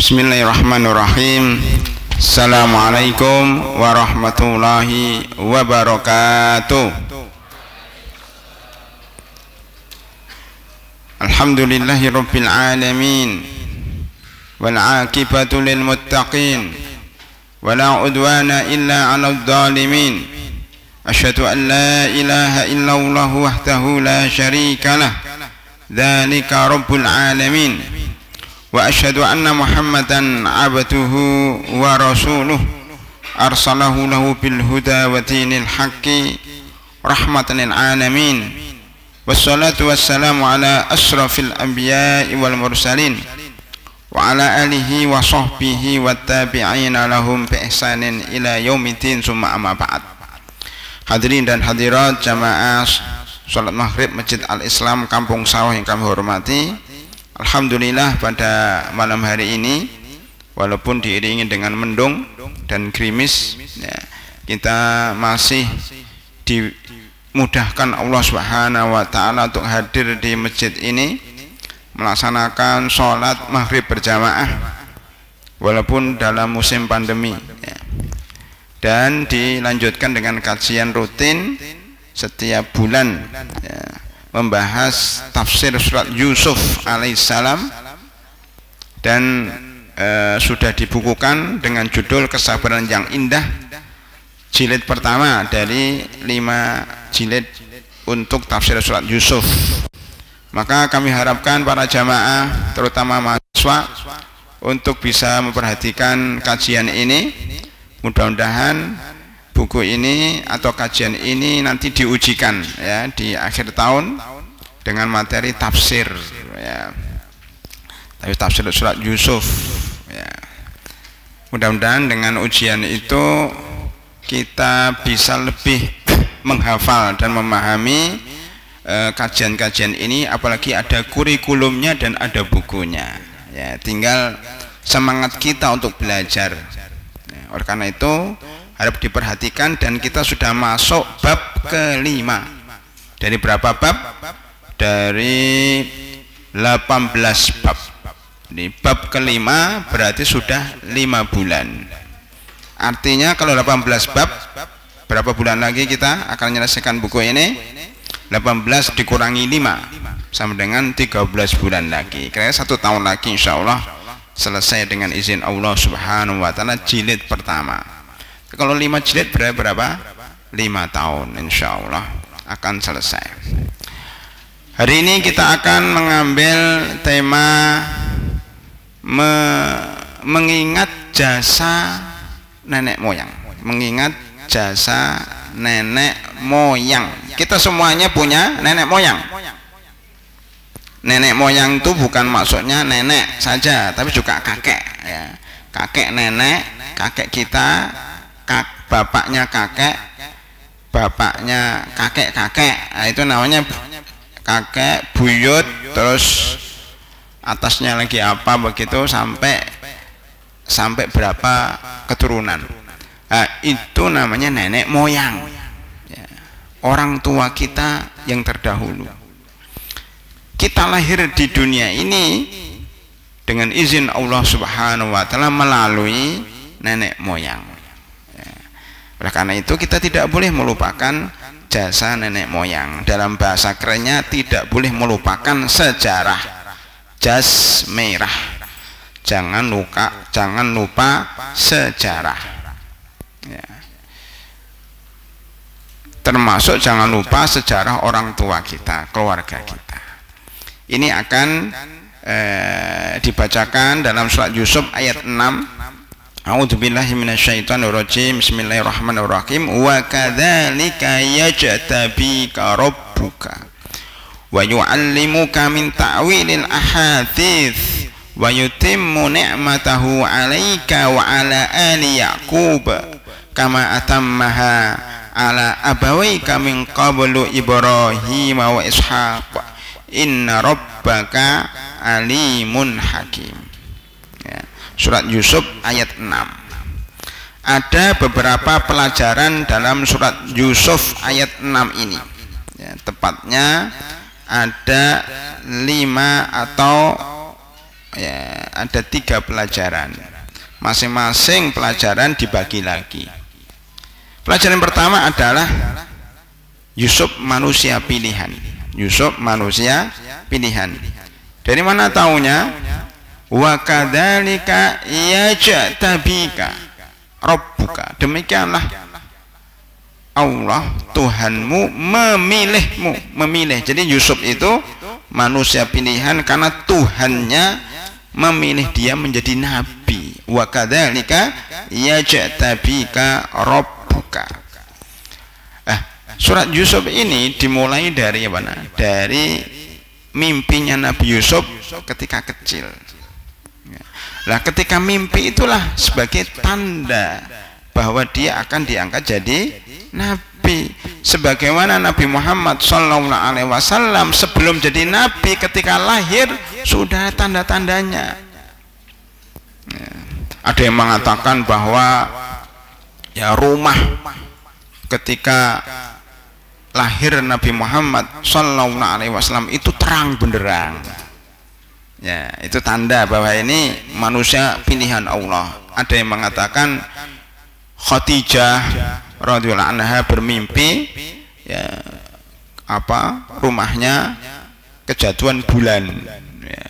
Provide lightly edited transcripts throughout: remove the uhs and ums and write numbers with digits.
Bismillahirrahmanirrahim. Assalamualaikum warahmatullahi wabarakatuh. Alhamdulillahi rabbil alamin, wal aqibatu lil muttaqin, wala udwana illa 'alal zalimin. Asyhadu an la ilaha illallah wahdahu la syarika lah, dzalika rabbul alamin. Wa asyhadu anna Muhammadan abduhu wa rasuluh arsalahu lahu bil huda wa dinil haqqi rahmatan lil alamin. Wassalatu wassalamu ala asrafil anbiya'i wal mursalin wa ala alihi wa sahbihi wat tabi'ina lahum bi ihsanin ila yaumiddin, summa amma ba'd. Hadirin dan hadirat jamaah salat maghrib Masjid Al-Islam Kampung Sawah yang kami hormati, alhamdulillah pada malam hari ini walaupun diiringi dengan mendung dan gerimis ya, kita masih dimudahkan Allah Subhanahu wa taala untuk hadir di masjid ini melaksanakan sholat maghrib berjamaah walaupun dalam musim pandemi ya. Dan dilanjutkan dengan kajian rutin setiap bulan ya, membahas tafsir surat Yusuf alaihissalam, dan sudah dibukukan dengan judul Kesabaran yang Indah, jilid pertama dari 5 jilid untuk tafsir surat Yusuf. Maka kami harapkan para jamaah terutama mahasiswa untuk bisa memperhatikan kajian ini. Mudah-mudahan buku ini atau kajian ini nanti diujikan ya di akhir tahun dengan materi tafsir ya, tapi tafsir surat Yusuf ya. Mudah-mudahan dengan ujian itu kita bisa lebih menghafal dan memahami kajian-kajian ini, apalagi ada kurikulumnya dan ada bukunya ya, tinggal semangat kita untuk belajar ya. Oleh karena itu harap diperhatikan, dan kita sudah masuk bab kelima. Dari berapa bab? Dari 18 bab. Di bab kelima berarti sudah 5 bulan. Artinya kalau 18 bab, berapa bulan lagi kita akan menyelesaikan buku ini? 18 dikurangi 5 sama dengan 13 bulan lagi. Kira-kira 1 tahun lagi insya Allah selesai dengan izin Allah Subhanahu wa taala jilid pertama. Kalau 5 jilid berapa? 5 tahun insya Allah akan selesai. Hari ini kita akan mengambil tema mengingat jasa nenek moyang. Mengingat jasa nenek moyang. Kita semuanya punya nenek moyang. Nenek moyang itu bukan maksudnya nenek saja, tapi juga kakek ya. Kakek nenek, kakek kita, bapaknya kakek, bapaknya kakek-kakek, nah, itu namanya kakek, buyut, terus atasnya lagi apa begitu sampai berapa keturunan. Nah, itu namanya nenek moyang ya. Orang tua kita yang terdahulu. Kita lahir di dunia ini dengan izin Allah Subhanahu wa taala melalui nenek moyang. Oleh karena itu kita tidak boleh melupakan jasa nenek moyang. Dalam bahasa kerennya tidak boleh melupakan sejarah, jas merah. Jangan lupa sejarah ya. Termasuk jangan lupa sejarah orang tua kita, keluarga kita. Ini akan dibacakan dalam surat Yusuf ayat 6. A'udzubillahi minasyaitonirrajim. Bismillahirrahmanirrahim. Wa kadzalika yajtabika rabbuka wa yu'allimuka min ta'wilil ahadits wa yutimmu ni'matahu 'alaika wa 'ala ali yaqub kama atammaha 'ala abawaika min qablu Ibrahim wa Ishaq inna rabbaka alimun hakim ya. Surat Yusuf ayat 6. Ada beberapa pelajaran dalam surat Yusuf ayat 6 ini ya, tepatnya ada 5 atau ya, ada 3 pelajaran. Masing-masing pelajaran dibagi lagi. Pelajaran pertama adalah Yusuf manusia pilihan. Yusuf manusia pilihan. Dari mana taunya? Wa kadzalika yajtabika rabbuka. Demikianlah Allah Tuhanmu memilih. Jadi Yusuf itu manusia pilihan karena Tuhannya memilih dia menjadi nabi. Wa kadzalika yajtabika rabbuka. Surat Yusuf ini dimulai dari mana? Dari mimpinya Nabi Yusuf ketika kecil. Nah, ketika mimpi itulah sebagai tanda bahwa dia akan diangkat jadi nabi. Sebagaimana Nabi Muhammad SAW sebelum jadi nabi ketika lahir sudah tanda-tandanya. Ada yang mengatakan bahwa ya rumah ketika lahir Nabi Muhammad SAW itu terang benderang. Ya, itu tanda bahwa ini manusia pilihan Allah. Ada yang mengatakan Khadijah radhiyallahu anha bermimpi ya, rumahnya kejatuhan bulan. Ya,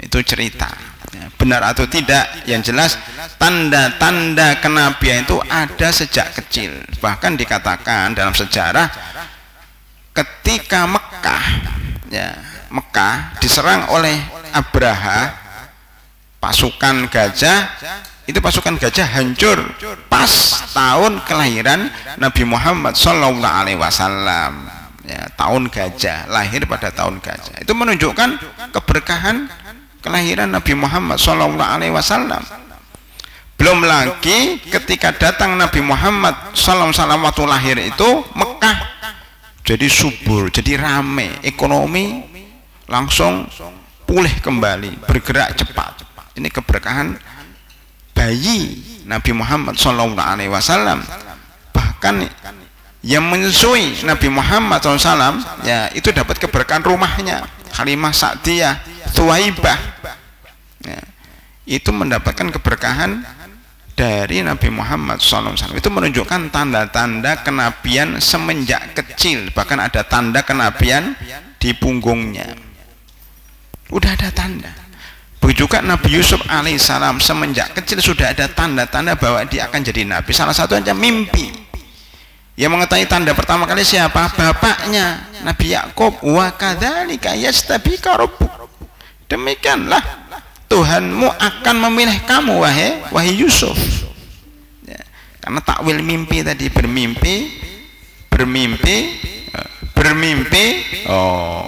itu cerita. Ya, benar atau tidak, yang jelas tanda-tanda kenabian itu ada sejak kecil. Bahkan dikatakan dalam sejarah ketika Mekah diserang oleh Abraha, pasukan gajah, itu pasukan gajah hancur pas tahun kelahiran Nabi Muhammad SAW. Ya, tahun gajah, lahir pada tahun gajah. Itu menunjukkan keberkahan kelahiran Nabi Muhammad SAW. Belum lagi ketika datang Nabi Muhammad SAW waktu lahir itu Mekah jadi subur, jadi rame, ekonomi langsung pulih kembali, bergerak cepat. Ini keberkahan bayi Nabi Muhammad SAW. Bahkan yang menyusui Nabi Muhammad SAW ya itu dapat keberkahan rumahnya, Halimah Sa'diyah, Thuwaibah ya, itu mendapatkan keberkahan dari Nabi Muhammad SAW. Itu menunjukkan tanda-tanda kenabian semenjak kecil. Bahkan ada tanda kenabian di punggungnya, udah ada tanda. Begitu juga Nabi Yusuf alaihissalam semenjak kecil sudah ada tanda-tanda bahwa dia akan jadi nabi. Salah satunya mimpi. Yang mengetahui tanda pertama kali siapa? Bapaknya Nabi Yakub. Wa kadzalika yastabika rabbuk. Demikianlah Tuhanmu akan memilih kamu wahai Yusuf. Ya, karena takwil mimpi tadi, bermimpi. Oh,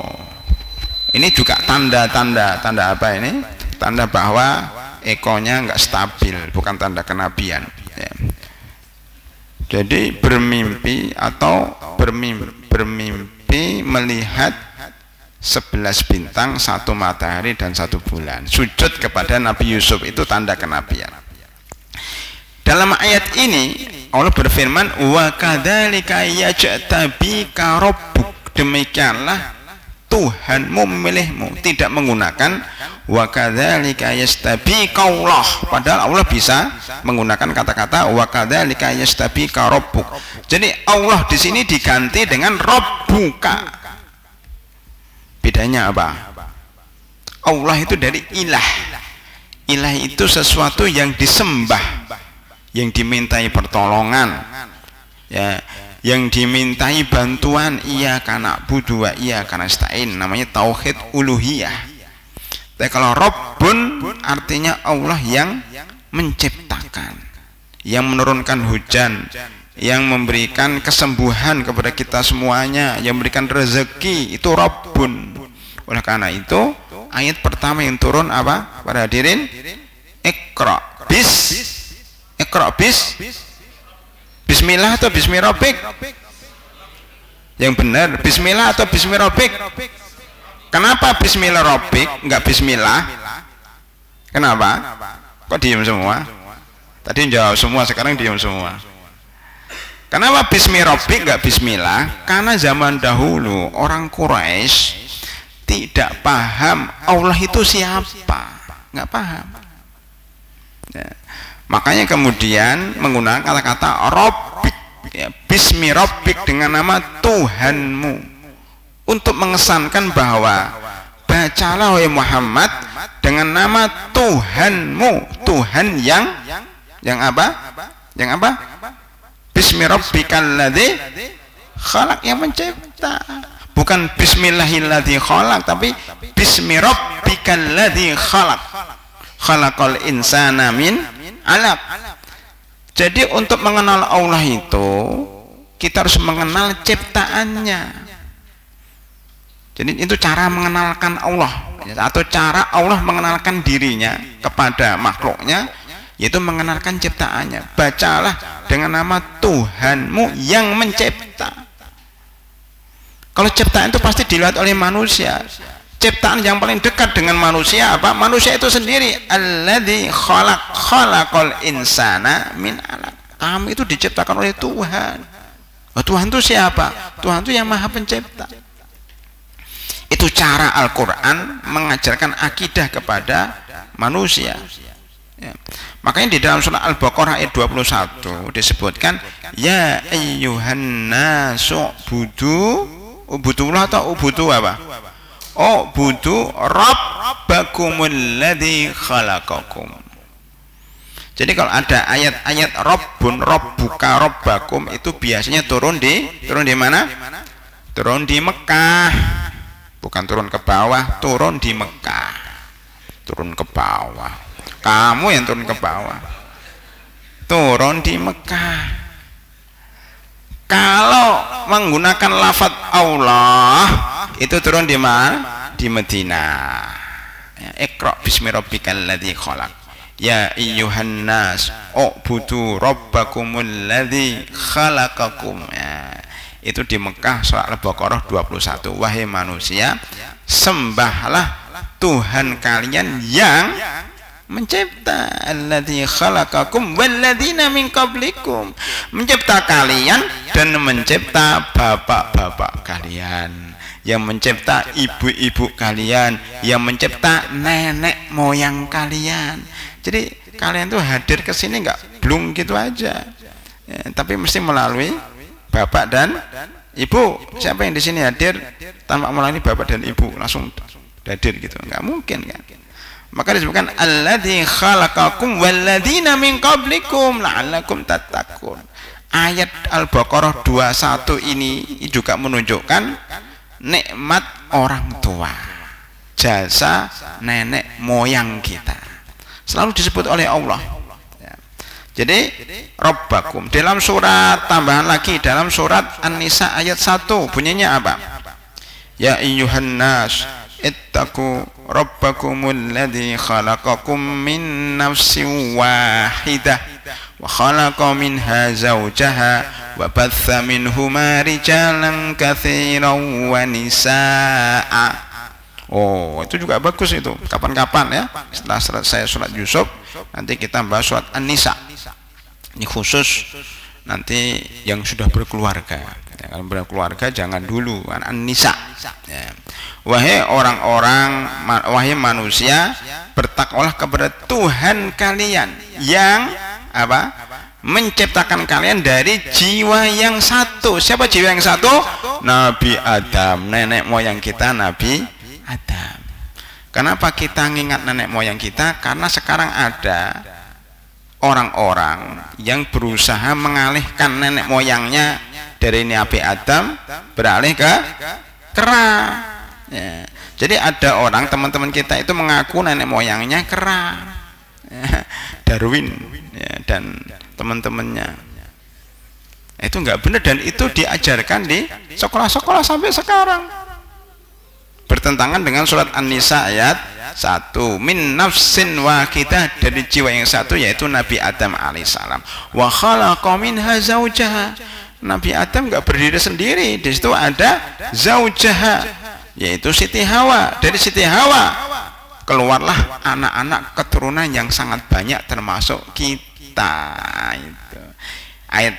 ini juga tanda apa ini? Tanda bahwa ekonya nggak stabil, bukan tanda kenabian. Ya. Jadi bermimpi atau bermimpi melihat 11 bintang, 1 matahari dan 1 bulan. Sujud kepada Nabi Yusuf itu tanda kenabian. Dalam ayat ini Allah berfirman, wa kadzalika yajtabika rabbuk. Demikianlah Tuhanmu memilihmu. Tidak menggunakan wa kadzalika yastabika Allah. Padahal Allah bisa menggunakan kata-kata wa kadzalika yastabika rabbuk. Jadi Allah di sini diganti dengan rabbuka. Bedanya apa? Allah itu dari ilah. Ilah itu sesuatu yang disembah, yang dimintai pertolongan, ya, yang dimintai bantuan. Iyyaka na'budu wa iyyaka nasta'in, namanya tauhid uluhiyah. Tapi kalau Rabbun artinya Allah yang menciptakan, yang menurunkan hujan, yang memberikan kesembuhan kepada kita semuanya, yang memberikan rezeki, itu Rabbun. Oleh karena itu ayat pertama yang turun apa? Para hadirin, Iqra bis Bismillah atau Bismirabbik? Yang benar Bismillah atau Bismirabbik? Kenapa Bismillahirrabbik enggak Bismillah? Kenapa? Kok diam semua? Tadi jawab semua, sekarang diam semua. Kenapa Bismillahirrabbik enggak Bismillah? Karena zaman dahulu orang Quraisy tidak paham Allah itu siapa. nggak paham. Ya. Makanya kemudian menggunakan kata-kata Rabbik, ya, Bismi Rabbik, dengan nama Tuhanmu, untuk mengesankan bahwa bacalah wahai Muhammad dengan nama Tuhanmu, Tuhan yang apa? Yang apa? Bismi Rabbikal ladzi khalaq, yang mencipta. Bukan Bismillahilladzi khalaq, tapi Bismi Rabbikal ladzi khalaq. Khalaqal insana min 'alaq. Jadi untuk mengenal Allah itu kita harus mengenal ciptaannya. Jadi itu cara mengenalkan Allah, atau cara Allah mengenalkan dirinya kepada makhluknya, yaitu mengenalkan ciptaannya. Bacalah dengan nama Tuhanmu yang mencipta. Kalau ciptaan itu pasti dilihat oleh manusia. Ciptaan yang paling dekat dengan manusia apa? Manusia itu sendiri. Alladzi khalaqal insana min 'alaq. Kamu itu diciptakan oleh Tuhan. Oh, Tuhan itu siapa? Tuhan itu yang Maha Pencipta. Itu cara Al-Quran mengajarkan akidah kepada manusia. Ya. Makanya di dalam surah Al-Baqarah ayat 21 disebutkan, ya ayyuhan nasu ubudullah, atau ubudu apa? Ubudu rabbakumul ladzi khalaqakum. Jadi kalau ada ayat-ayat Rabbun, Rabbuka, Rabbakum, itu biasanya turun di mana? Turun di Mekah. Bukan turun ke bawah, turun di Mekah. Turun ke bawah. Kamu yang turun ke bawah. Turun di Mekah. Kalau menggunakan lafaz Allah, itu turun di mana? Di Madinah. Ya, Iqra bismi rabbikal ladzi khalaq. Ya ayyuhan nas, ubudu rabbakumul ladzi khalaqakum. Ya. Itu di Mekah, surah Al-Baqarah 21. Wahai manusia, sembahlah Tuhan kalian yang mencipta. Alladzi khalaqakum walladzina min qablikum. Mencipta kalian dan mencipta bapak-bapak kalian, yang mencipta ibu-ibu kalian, yang mencipta nenek moyang kalian. Jadi kalian tuh hadir ke sini nggak blung gitu aja, ya, tapi mesti melalui bapak dan ibu. Siapa yang di sini hadir tanpa melalui bapak dan ibu langsung hadir gitu? Nggak mungkin kan? Maka disebutkan alladzi khalaqakum walladzina min qablikum la'allakum tattaqun. Ayat Al-Baqarah 21 ini juga menunjukkan nikmat orang tua, jasa nenek moyang kita selalu disebut oleh Allah. Jadi Rabbakum dalam surat, tambahan lagi dalam surat An-Nisa ayat 1 bunyinya apa? Ya ayyuhan nas ittaqu rabbakumul ladzi khalaqakum min nafsin wahidah wa khalaqa minha zawjaha wa batha minhuma rijalan katsiran wa nisaa. Oh, itu juga bagus itu. Kapan-kapan ya, setelah selesai surat Yusuf nanti kita bahas surat An-Nisa. Ini khusus nanti yang sudah berkeluarga. Ya, kalau berkeluarga jangan dulu, An-Nisa. Ya. Wahai orang-orang, wahai manusia, bertakwalah kepada Tuhan kalian yang apa? Menciptakan kalian dari jiwa yang satu. Siapa jiwa yang satu? Nabi Adam, nenek moyang kita Nabi Adam. Kenapa kita ngingat nenek moyang kita? Karena sekarang ada orang-orang yang berusaha mengalihkan nenek moyangnya dari Nabi Adam beralih ke kera. Ya. Jadi ada orang, teman-teman kita itu mengaku nenek moyangnya kera, ya. Darwin, ya, dan teman-temannya. Itu nggak benar, dan itu diajarkan di sekolah-sekolah sampai sekarang. Bertentangan dengan surat An-Nisa ayat 1. Min nafsin wahidah, dari jiwa yang satu yaitu Nabi Adam alaihissalam. Wa khalaqa minha zawjaha. Nabi Adam nggak berdiri sendiri, di situ ada zaujaha, yaitu Siti Hawa. Dari Siti Hawa keluarlah anak-anak keturunan yang sangat banyak termasuk kita. Itu ayat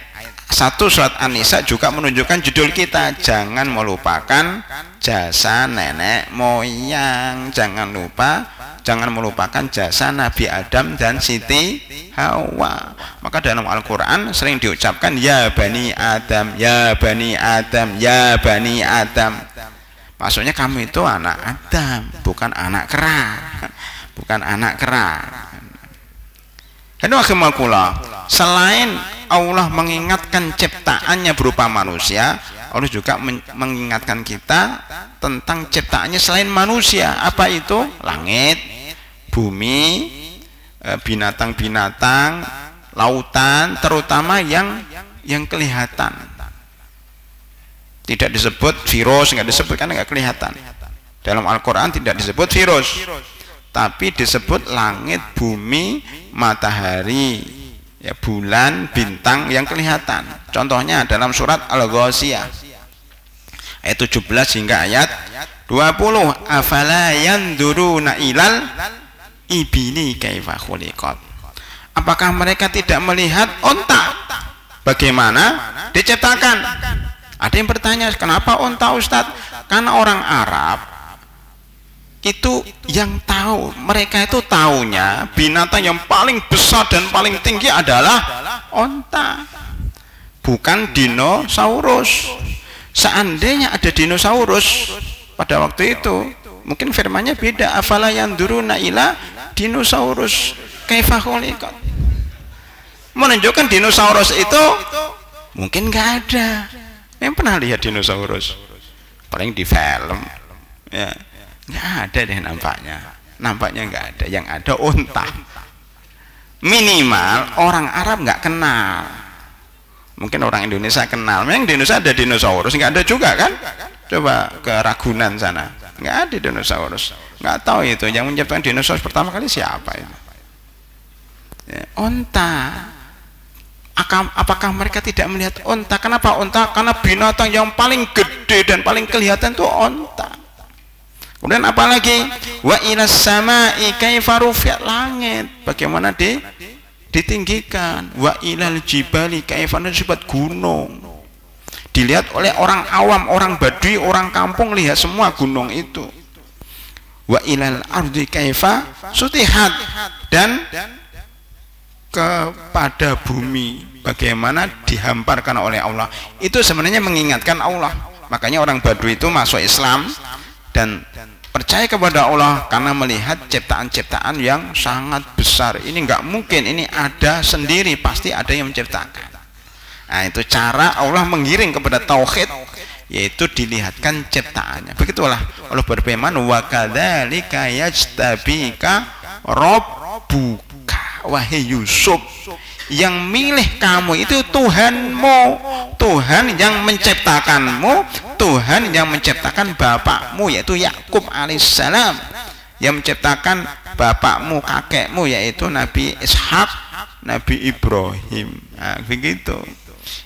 1 surat An-Nisa juga menunjukkan judul kita, jangan melupakan jasa nenek moyang, jangan lupa jangan melupakan jasa Nabi Adam dan Siti Hawa. Maka dalam Al-Quran sering diucapkan ya Bani Adam, ya Bani Adam, ya Bani Adam. Maksudnya kamu itu anak Adam, bukan anak kera, bukan anak kera. Selain Allah mengingatkan ciptaannya berupa manusia, Allah juga mengingatkan kita tentang ciptaannya selain manusia. Apa itu? Langit, bumi, binatang-binatang, lautan, terutama yang kelihatan. Tidak disebut virus, nggak disebut karena nggak kelihatan. Dalam Al-Quran tidak disebut virus, tapi disebut langit, bumi, matahari, ya, bulan, bintang yang kelihatan. Contohnya dalam surat Al-Ghasyiyah ayat 17 hingga ayat 20. Afala yanduruna ilal ibili kaifa khuliqat. Apakah mereka tidak melihat unta bagaimana diciptakan? Ada yang bertanya, kenapa unta Ustadz? Karena orang Arab itu yang tahu, mereka itu taunya binatang yang paling besar dan paling tinggi adalah unta, bukan dinosaurus. Seandainya ada dinosaurus pada waktu itu, mungkin firmannya beda. Afala yanduruna ila dinosaurus kaifa khuliqat. Menunjukkan dinosaurus itu mungkin nggak ada. Yang pernah lihat dinosaurus paling di film, ya nggak ada deh nampaknya nggak ada. Yang ada unta. Minimal orang Arab nggak kenal, mungkin orang Indonesia kenal. Memang di Indonesia ada dinosaurus, nggak ada juga kan? Coba ke Ragunan sana, nggak ada dinosaurus, nggak tahu itu yang menciptakan dinosaurus pertama kali siapa itu, ya, unta. Apakah mereka tidak melihat unta? Kenapa unta? Karena binatang yang paling gede dan paling kelihatan itu unta. Kemudian apalagi wa ilas sama'i kaifa rufi'at, langit bagaimana ditinggikan, wa ilal jibali kaifa nusibat, gunung dilihat oleh orang awam, orang Badui, orang kampung, lihat semua gunung itu. Wa ilal ardi kaifa sutihat, dan kepada bumi bagaimana dihamparkan oleh Allah. Itu sebenarnya mengingatkan Allah. Makanya orang Badui itu masuk Islam dan percaya kepada Allah karena melihat ciptaan-ciptaan yang sangat besar. Ini nggak mungkin ini ada sendiri, pasti ada yang menciptakan. Nah, itu cara Allah mengiring kepada tauhid, yaitu dilihatkan ciptaannya. Begitulah Allah berfirman, wa kadzalika yajtabika rabbuka, wahai Yusuf, yang milih kamu itu Tuhanmu, Tuhan yang menciptakanmu, Tuhan yang menciptakan bapakmu yaitu Yakub alaihissalam, yang menciptakan bapakmu, kakekmu yaitu Nabi Ishak, Nabi Ibrahim. Nah, begitu.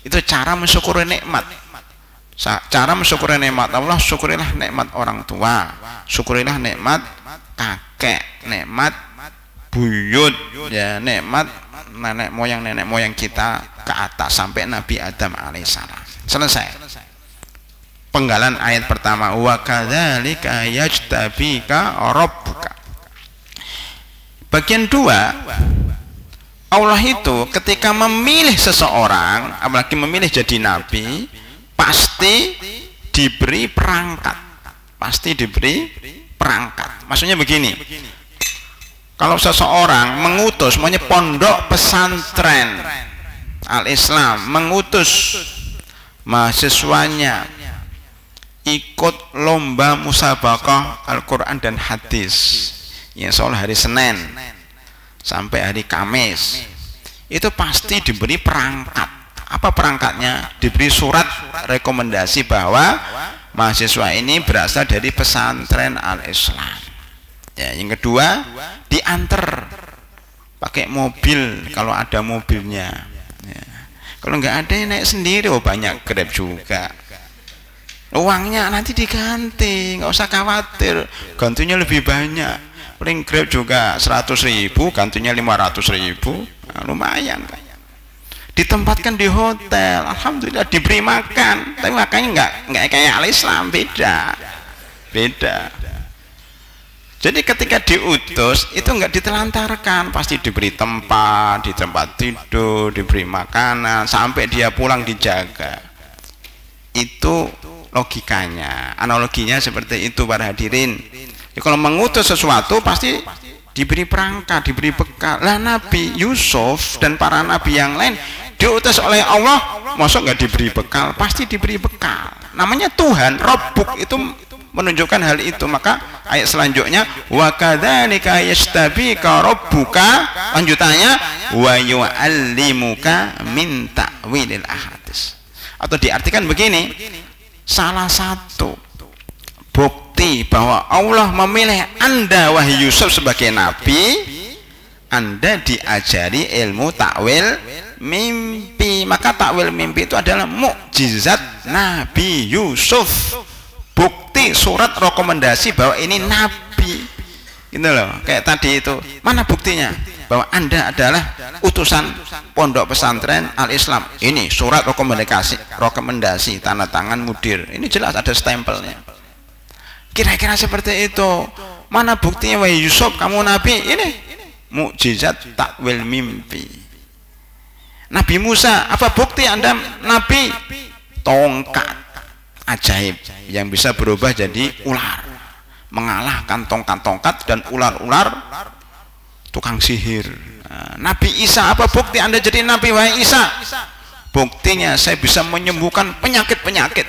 Itu cara mensyukuri nikmat. Cara mensyukuri nikmat Allah, syukurilah nikmat orang tua, syukurilah nikmat kakek, nikmat buyut, ya, nikmat nenek moyang kita ke atas sampai Nabi Adam alaihissalam. Selesai penggalan ayat pertama, wa kadzalika yajtabika rabbuka. Bagian dua, Allah itu ketika memilih seseorang, apalagi memilih jadi nabi, pasti diberi perangkat, pasti diberi perangkat. Maksudnya begini, kalau seseorang mengutus, maunya pondok pesantren Al-Islam mengutus mahasiswanya ikut lomba musabaqah Al-Quran dan hadis, ya, soal hari Senin sampai hari Kamis, itu pasti diberi perangkat. Apa perangkatnya? Diberi surat rekomendasi bahwa mahasiswa ini berasal dari pesantren Al-Islam. Ya, yang kedua, diantar pakai mobil kalau ada mobilnya. Ya. Kalau nggak ada, naik sendiri. Oh, banyak Grab juga. Uangnya nanti diganti, nggak usah khawatir. Gantinya lebih banyak. Paling Grab juga 100.000, gantinya 500.000. Nah, lumayan kan. Ditempatkan di hotel, alhamdulillah diberi makan. Tapi makannya nggak kayak Al-Islam, beda. Jadi ketika diutus itu enggak ditelantarkan, pasti diberi tempat, di tempat tidur, diberi makanan, sampai dia pulang dijaga. Itu logikanya, analoginya seperti itu para hadirin. Ya, kalau mengutus sesuatu pasti diberi perangkat, diberi bekal. Lah Nabi Yusuf dan para nabi yang lain diutus oleh Allah, masuk nggak diberi bekal? Pasti diberi bekal. Namanya Tuhan, Rabbuk itu menunjukkan hal itu. Maka ayat selanjutnya wa kadzalika yastabika rabbuka, lanjutannya wa yu'allimuka min ta'wilil ahadits. Atau diartikan begini, salah satu bukti bahwa Allah memilih Anda wahai Yusuf sebagai nabi, Anda diajari ilmu takwil mimpi. Maka takwil mimpi itu adalah mukjizat Nabi Yusuf, bukti surat rekomendasi bahwa ini nabi, gitu loh. Kayak tadi itu, mana buktinya bahwa Anda adalah utusan pondok pesantren Al-Islam? Ini surat rekomendasi tanda tangan mudir, ini jelas ada stempelnya. Kira-kira seperti itu. Mana buktinya wahai Yusuf kamu nabi? Ini mukjizat takwil mimpi. Nabi Musa, apa bukti Anda nabi? Tongkat ajaib yang bisa berubah jadi ular, mengalahkan tongkat-tongkat dan ular-ular tukang sihir. Nabi Isa, apa bukti Anda jadi nabi wahai Isa? Buktinya saya bisa menyembuhkan penyakit-penyakit,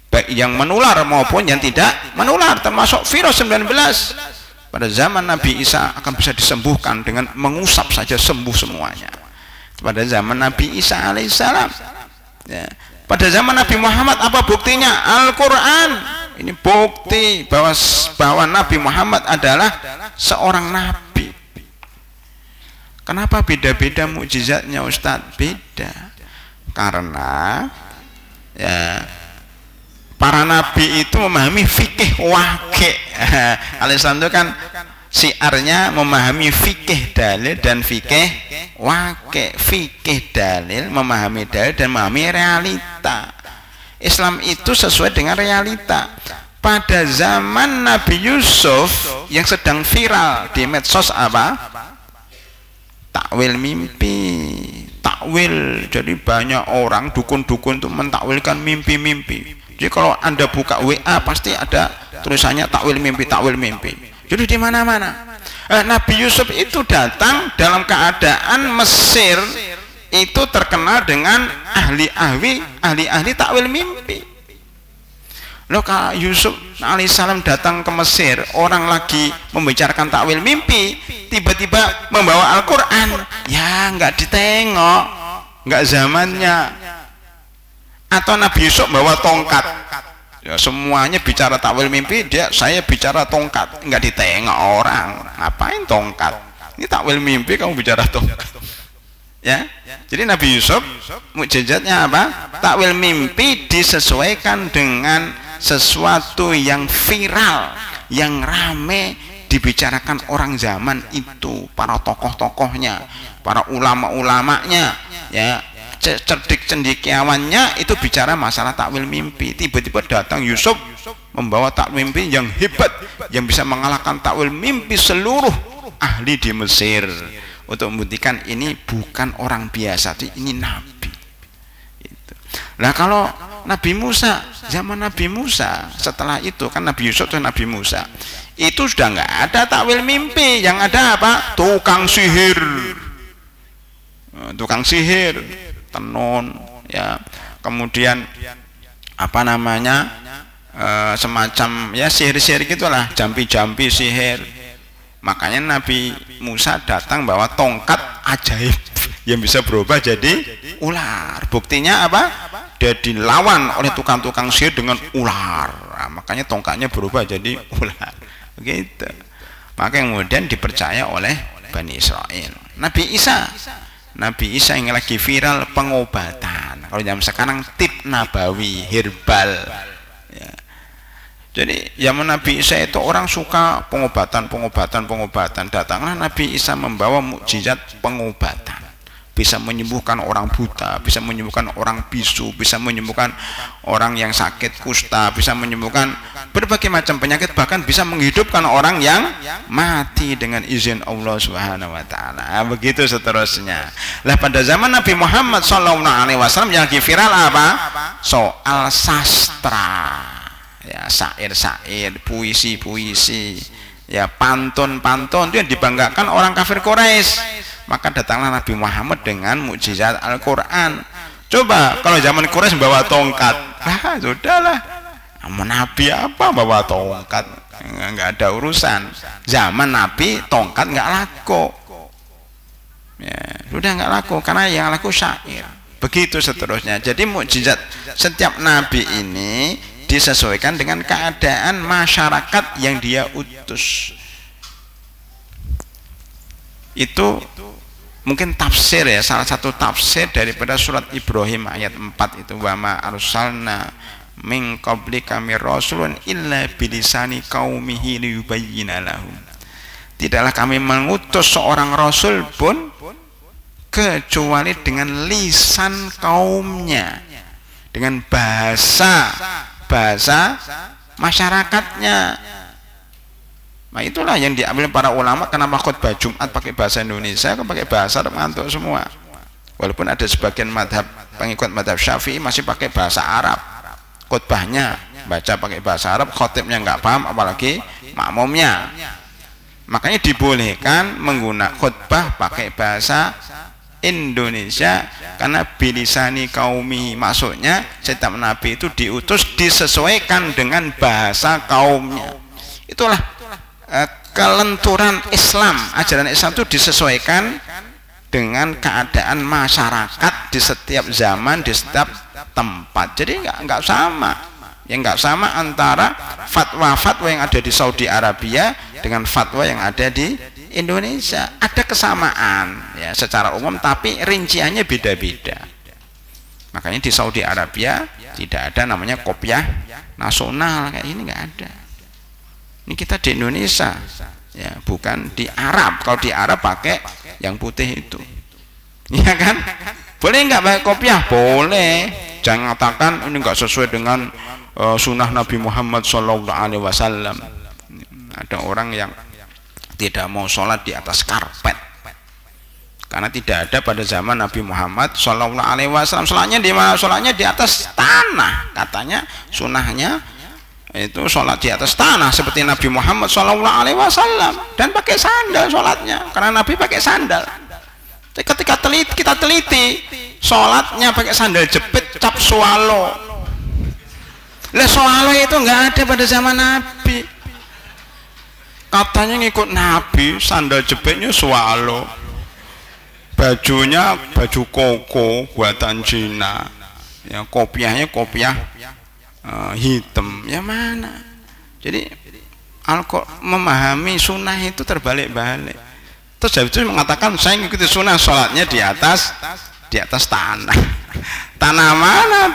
baik yang menular maupun yang tidak menular, termasuk virus 19. Pada zaman Nabi Isa akan bisa disembuhkan dengan mengusap saja sembuh semuanya. Pada zaman Nabi Isa alaihissalam, ya. Pada zaman Nabi Muhammad apa buktinya? Al-Quran. Ini bukti bahwa Nabi Muhammad adalah seorang nabi. Kenapa beda-beda mukjizatnya Ustadz? Beda karena ya, para nabi itu memahami fikih waqi'. Al-Islam itu kan syiarnya memahami fikih dalil dan fikih waqi'. Fikih dalil, memahami dalil dan memahami realita. Islam itu sesuai dengan realita. Pada zaman Nabi Yusuf yang sedang viral di medsos apa? Takwil mimpi. Takwil, jadi banyak orang dukun-dukun itu mentakwilkan mimpi-mimpi. Jadi kalau Anda buka WA pasti ada tulisannya takwil mimpi, takwil mimpi. Jadi di mana-mana. Nabi Yusuf itu datang dalam keadaan Mesir itu terkenal dengan ahli-ahli takwil mimpi. Loh, kalau Yusuf alaihissalam datang ke Mesir, orang lagi membicarakan takwil mimpi, tiba-tiba membawa Al-Quran, ya nggak ditengok, nggak zamannya. Atau Nabi Yusuf bawa tongkat, ya semuanya bicara takwil mimpi, saya bicara tongkat, nggak ditengok orang. Ngapain tongkat? Ini takwil mimpi kamu bicara tongkat, ya. Jadi Nabi Yusuf mukjizatnya apa? Takwil mimpi disesuaikan dengan sesuatu yang viral, yang rame dibicarakan orang zaman itu, para tokoh-tokohnya, para ulama-ulamanya, ya, cerdik cendekiawannya itu bicara masalah takwil mimpi. Tiba-tiba datang Yusuf membawa takwil mimpi yang hebat, yang bisa mengalahkan takwil mimpi seluruh ahli di Mesir, untuk membuktikan ini bukan orang biasa, ini nabi. Nah, kalau Nabi Musa, zaman Nabi Musa, setelah itu kan Nabi Yusuf dan Nabi Musa itu sudah nggak ada takwil mimpi, yang ada apa? Tukang sihir, tenun, ya. Kemudian apa namanya, semacam ya sihir-sihir gitulah, jampi-jampi sihir. Makanya Nabi Musa datang bawa tongkat ajaib yang bisa berubah jadi ular. Buktinya apa? Dia dilawan oleh tukang-tukang sihir dengan ular. Nah, makanya tongkatnya berubah jadi ular. Begitu. Maka kemudian dipercaya oleh Bani Israel. Nabi Isa yang lagi viral pengobatan. Kalau zaman sekarang tip nabawi, herbal. Ya. Jadi zaman Nabi Isa itu orang suka pengobatan. Datanglah Nabi Isa membawa mukjizat pengobatan. bisa menyembuhkan orang buta, bisa menyembuhkan orang bisu, bisa menyembuhkan orang yang sakit kusta, bisa menyembuhkan berbagai macam penyakit, bahkan bisa menghidupkan orang yang mati dengan izin Allah Subhanahu wa taala. Begitu seterusnya. Lah pada zaman Nabi Muhammad SAW yang lagi viral apa? Soal sastra. Ya, syair-syair, puisi-puisi, ya pantun-pantun itu yang dibanggakan orang kafir Quraisy. Maka datanglah Nabi Muhammad dengan mukjizat Al-Quran. Coba kalau zaman Quraisy bawa tongkat, sudahlah. Nabi apa bawa tongkat? Nggak ada urusan. Zaman Nabi tongkat nggak laku. Ya, sudah nggak laku karena yang laku syair. Begitu seterusnya. Jadi mukjizat setiap Nabi ini disesuaikan dengan keadaan masyarakat yang dia utus. Itu mungkin tafsir ya, salah satu tafsir daripada surat Ibrahim ayat 4 itu, wa ma arsalna min qablika mir rasulun illa bilisani qaumihi liyubayyina lahum. Tidaklah kami mengutus seorang rasul pun kecuali dengan lisan kaumnya, dengan bahasa masyarakatnya. Nah itulah yang diambil para ulama. Kenapa khutbah Jumat pakai bahasa Indonesia, pakai bahasa Arab ngantuk semua. Walaupun ada sebagian madhab pengikut madhab Syafi'i masih pakai bahasa Arab. Khutbahnya baca pakai bahasa Arab, khotibnya nggak paham, apalagi makmumnya. Makanya dibolehkan menggunakan khutbah pakai bahasa Indonesia karena bilisani kaumi, maksudnya setiap nabi itu diutus disesuaikan dengan bahasa kaumnya. Itulah kelenturan Islam. Ajaran Islam itu disesuaikan dengan keadaan masyarakat di setiap zaman, di setiap tempat. Jadi nggak sama. Yang nggak sama antara fatwa-fatwa yang ada di Saudi Arabia dengan fatwa yang ada di Indonesia. Ada kesamaan ya secara umum, tapi rinciannya beda-beda. Makanya di Saudi Arabia tidak ada namanya kopiah nasional, kayak ini nggak ada. Ini kita di Indonesia ya, bukan di Arab. Kalau di Arab pakai yang putih itu, ya kan? Boleh nggak pakai kopiah? Boleh. Jangan katakan ini nggak sesuai dengan sunnah Nabi Muhammad SAW. Ada orang yang tidak mau sholat di atas karpet karena tidak ada pada zaman Nabi Muhammad SAW. Sholatnya di mana? Sholatnya di atas tanah. Katanya sunnahnya itu sholat di atas tanah seperti Nabi Muhammad SAW, dan pakai sandal sholatnya karena Nabi pakai sandal. Ketika kita teliti sholatnya pakai sandal jepit cap swallow. Lah swallow itu nggak ada pada zaman Nabi. Katanya ngikut Nabi, sandal jepitnya swallow, bajunya baju koko buatan Cina, ya kopiahnya kopiah hitam. Ya mana? Jadi memahami sunnah itu terbalik-balik. Terus habis itu mengatakan saya ngikuti sunnah, sholatnya di atas tanah. Tanah mana?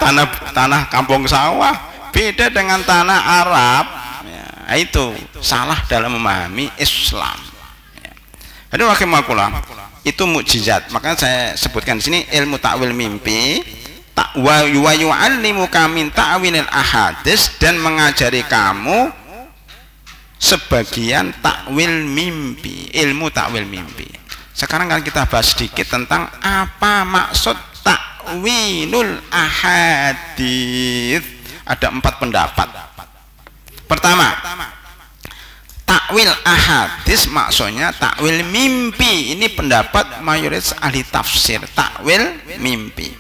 Tanah kampung sawah. Beda dengan tanah Arab. Ya, itu salah dalam memahami Islam. Ya. Jadi rahimakumullah, itu mukjizat. Makanya saya sebutkan di sini ilmu takwil mimpi. Wa yu'allimuka min ta'wilil ahadits, dan mengajari kamu sebagian takwil mimpi, ilmu takwil mimpi. Sekarang kan kita bahas sedikit tentang apa maksud takwilul ahadits. Ada 4 pendapat. Pertama, takwil ahadits maksudnya takwil mimpi. Ini pendapat mayoritas ahli tafsir. Takwil mimpi.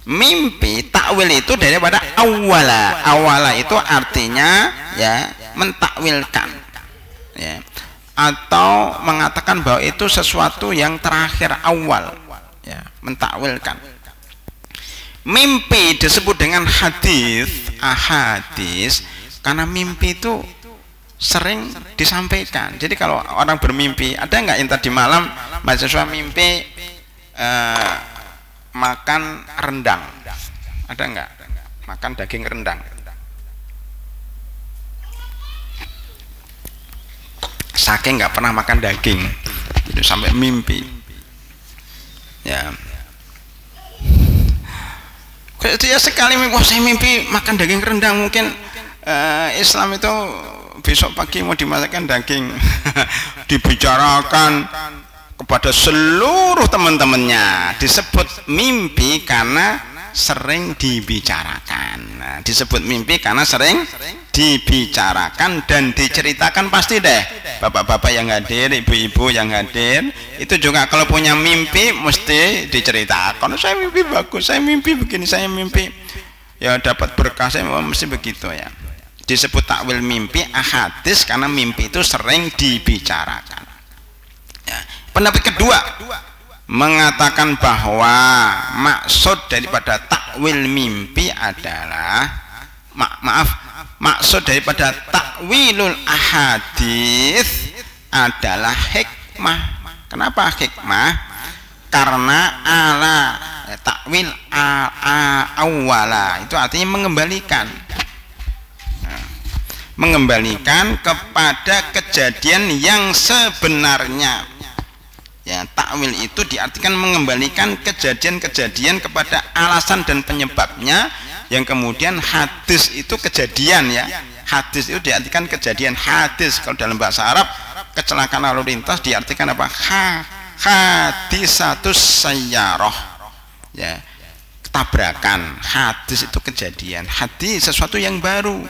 Mimpi takwil itu daripada awala. Awala itu artinya ya mentakwilkan, ya, atau mengatakan bahwa itu sesuatu yang terakhir awal, ya, mentakwilkan. Mimpi disebut dengan hadis, ahadis, karena mimpi itu sering disampaikan. Jadi kalau orang bermimpi, ada nggak yang tadi malam mahasiswa mimpi makan rendang? Ada nggak? Makan daging rendang. Saking nggak pernah makan daging, itu sampai mimpi. Ya. Dia sekali wah saya mimpi makan daging rendang, mungkin Islam itu besok pagi mau dimasakkan daging dibicarakan kepada seluruh teman-temannya, disebut mimpi karena sering dibicarakan. Nah, disebut mimpi karena sering dibicarakan dan diceritakan. Pasti deh bapak-bapak yang hadir, ibu-ibu yang hadir itu juga kalau punya mimpi mesti diceritakan. Saya mimpi bagus, saya mimpi begini, saya mimpi ya dapat berkah, saya mesti begitu ya. Disebut takwil mimpi ahadits karena mimpi itu sering dibicarakan ya. Pendapat kedua mengatakan bahwa maksud daripada takwil mimpi adalah maksud daripada takwilul ahadits adalah hikmah. Kenapa hikmah? Karena takwil awala itu artinya mengembalikan kepada kejadian yang sebenarnya. Ya, takwil itu diartikan mengembalikan kejadian-kejadian kepada alasan dan penyebabnya, yang kemudian hadis itu kejadian ya. Hadis itu diartikan kejadian hadis. Kalau dalam bahasa Arab kecelakaan lalu lintas diartikan apa? Hadisatus sayyarah. Ya, tabrakan. Hadis itu kejadian. Hadis sesuatu yang baru.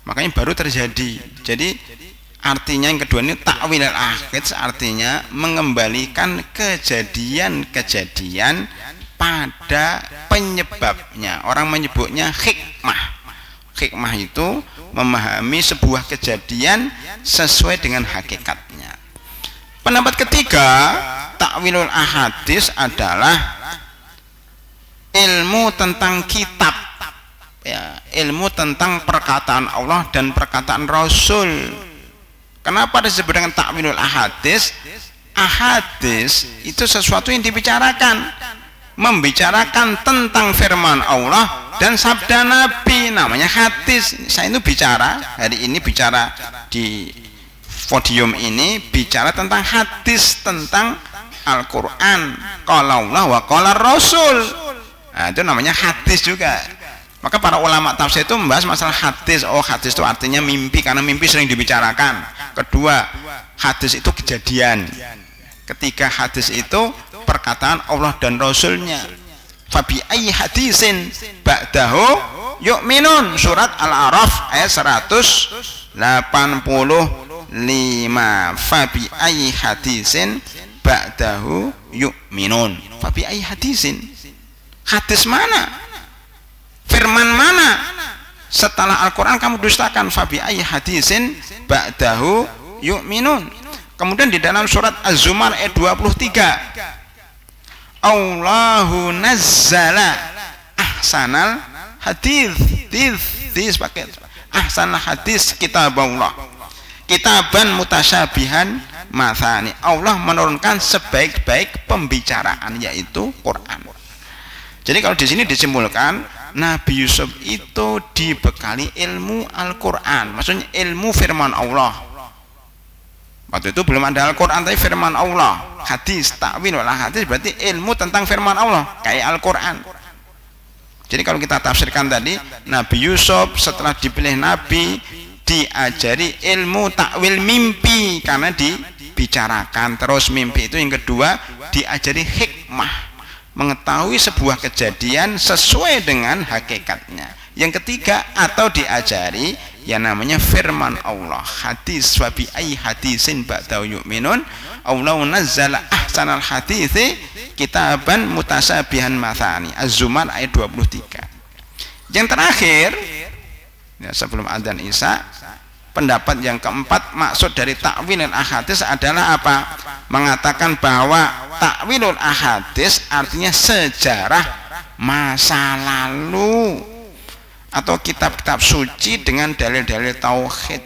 Makanya baru terjadi. Jadi artinya yang kedua ini takwil al-ahadits artinya mengembalikan kejadian-kejadian pada penyebabnya. Orang menyebutnya hikmah. Hikmah itu memahami sebuah kejadian sesuai dengan hakikatnya. Pendapat ketiga, takwilul ahadits adalah ilmu tentang kitab ya, ilmu tentang perkataan Allah dan perkataan Rasul. Kenapa disebut dengan takwilul ahadits? Ahadits itu sesuatu yang dibicarakan, membicarakan tentang firman Allah dan sabda Nabi, namanya hadis. Saya itu bicara hari ini, bicara di podium ini, bicara tentang hadis, tentang Al-Quran, qala Allah wa qala Rasul. Nah, itu namanya hadis juga. Maka para ulama tafsir itu membahas masalah hadis. Oh, hadis itu artinya mimpi karena mimpi sering dibicarakan. Kedua, hadis itu kejadian. Ketiga, hadis itu perkataan Allah dan Rasulnya. Fabi ayyi hadisin ba'dahu yu'minun, surat Al-A'raf ayat 185. Fabi ayyi hadisin ba'dahu yu'minun. Fabi ayyi hadisin, hadis mana? Firman mana setelah Al-Quran kamu dustakan? Fabi ayyi hadisin ba'dahu yu'minun. Kemudian di dalam surat Az-Zumar ayat 23, Allahu nazzala ahsanal hadis, pakai ahsanal hadis kitabullah kitaban mutasyabihan mathani. Allah menurunkan sebaik-baik pembicaraan, yaitu Quran. Jadi kalau di sini disimpulkan Nabi Yusuf itu dibekali ilmu Al-Quran, maksudnya ilmu firman Allah. Waktu itu belum ada Al-Quran, tapi firman Allah. Hadis, takwil wal hadis berarti ilmu tentang firman Allah, kayak Al-Quran. Jadi kalau kita tafsirkan tadi, Nabi Yusuf setelah dipilih Nabi diajari ilmu takwil mimpi karena dibicarakan. Terus mimpi itu yang kedua diajari hikmah, mengetahui sebuah kejadian sesuai dengan hakikatnya. Yang ketiga, atau diajari yang namanya firman Allah, hadis. Wabi ayyi hadisin ba'dahu yu'minun. Allahu nazzala ahsanal haditsi kitaban mutasabihan mathani. Az-Zumar ayat 23. Yang terakhir ya, sebelum adzan Isya, pendapat yang keempat, maksud dari takwilul ahadits adalah apa? Mengatakan bahwa takwilul ahadits artinya sejarah masa lalu atau kitab-kitab suci dengan dalil-dalil tauhid.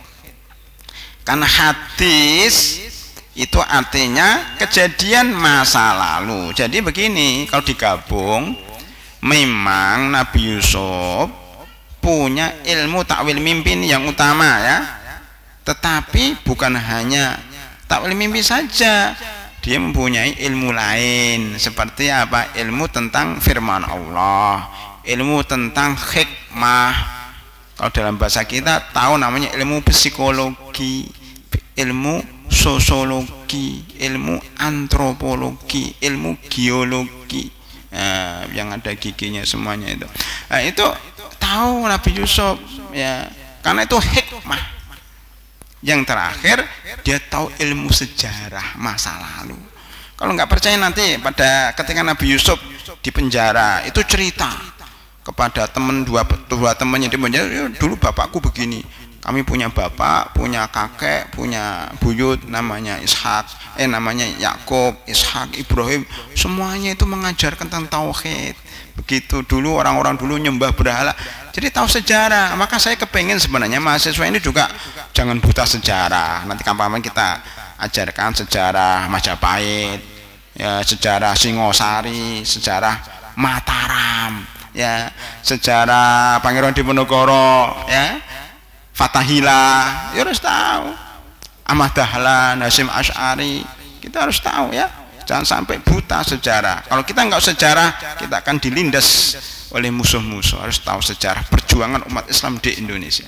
Karena hadis itu artinya kejadian masa lalu. Jadi begini, kalau digabung, memang Nabi Yusuf punya ilmu takwil mimpi yang utama ya. Tetapi bukan hanya takwil mimpi saja, dia mempunyai ilmu lain seperti apa? Ilmu tentang firman Allah, ilmu tentang hikmah. Kalau dalam bahasa kita tahu namanya ilmu psikologi, ilmu sosiologi, ilmu antropologi, ilmu geologi. Nah, yang ada giginya semuanya itu. Nah, itu tahu Nabi Yusuf ya, karena itu hikmah. Yang terakhir dia tahu ilmu sejarah masa lalu. Kalau nggak percaya nanti pada ketika Nabi Yusuf di penjara itu cerita kepada teman dua temannya di penjara, dulu bapakku begini, kami punya bapak, punya kakek, punya buyut namanya Ishak, namanya Yakub, Ishak, Ibrahim, semuanya itu mengajarkan tentang tauhid. Begitu dulu orang-orang dulu nyembah berhala, jadi tahu sejarah. Maka saya kepengen sebenarnya mahasiswa ini juga jangan buta sejarah. Nanti kapan kita ajarkan sejarah Majapahit, ya, sejarah Singosari, sejarah Mataram, ya, sejarah Pangeran Diponegoro, ya, Fatahillah, ya harus tahu. Ahmad Dahlan, Hasyim Asy'ari, kita harus tahu ya. Jangan sampai buta sejarah. Kalau kita nggak sejarah, kita akan dilindas oleh musuh-musuh. Harus tahu sejarah perjuangan umat Islam di Indonesia.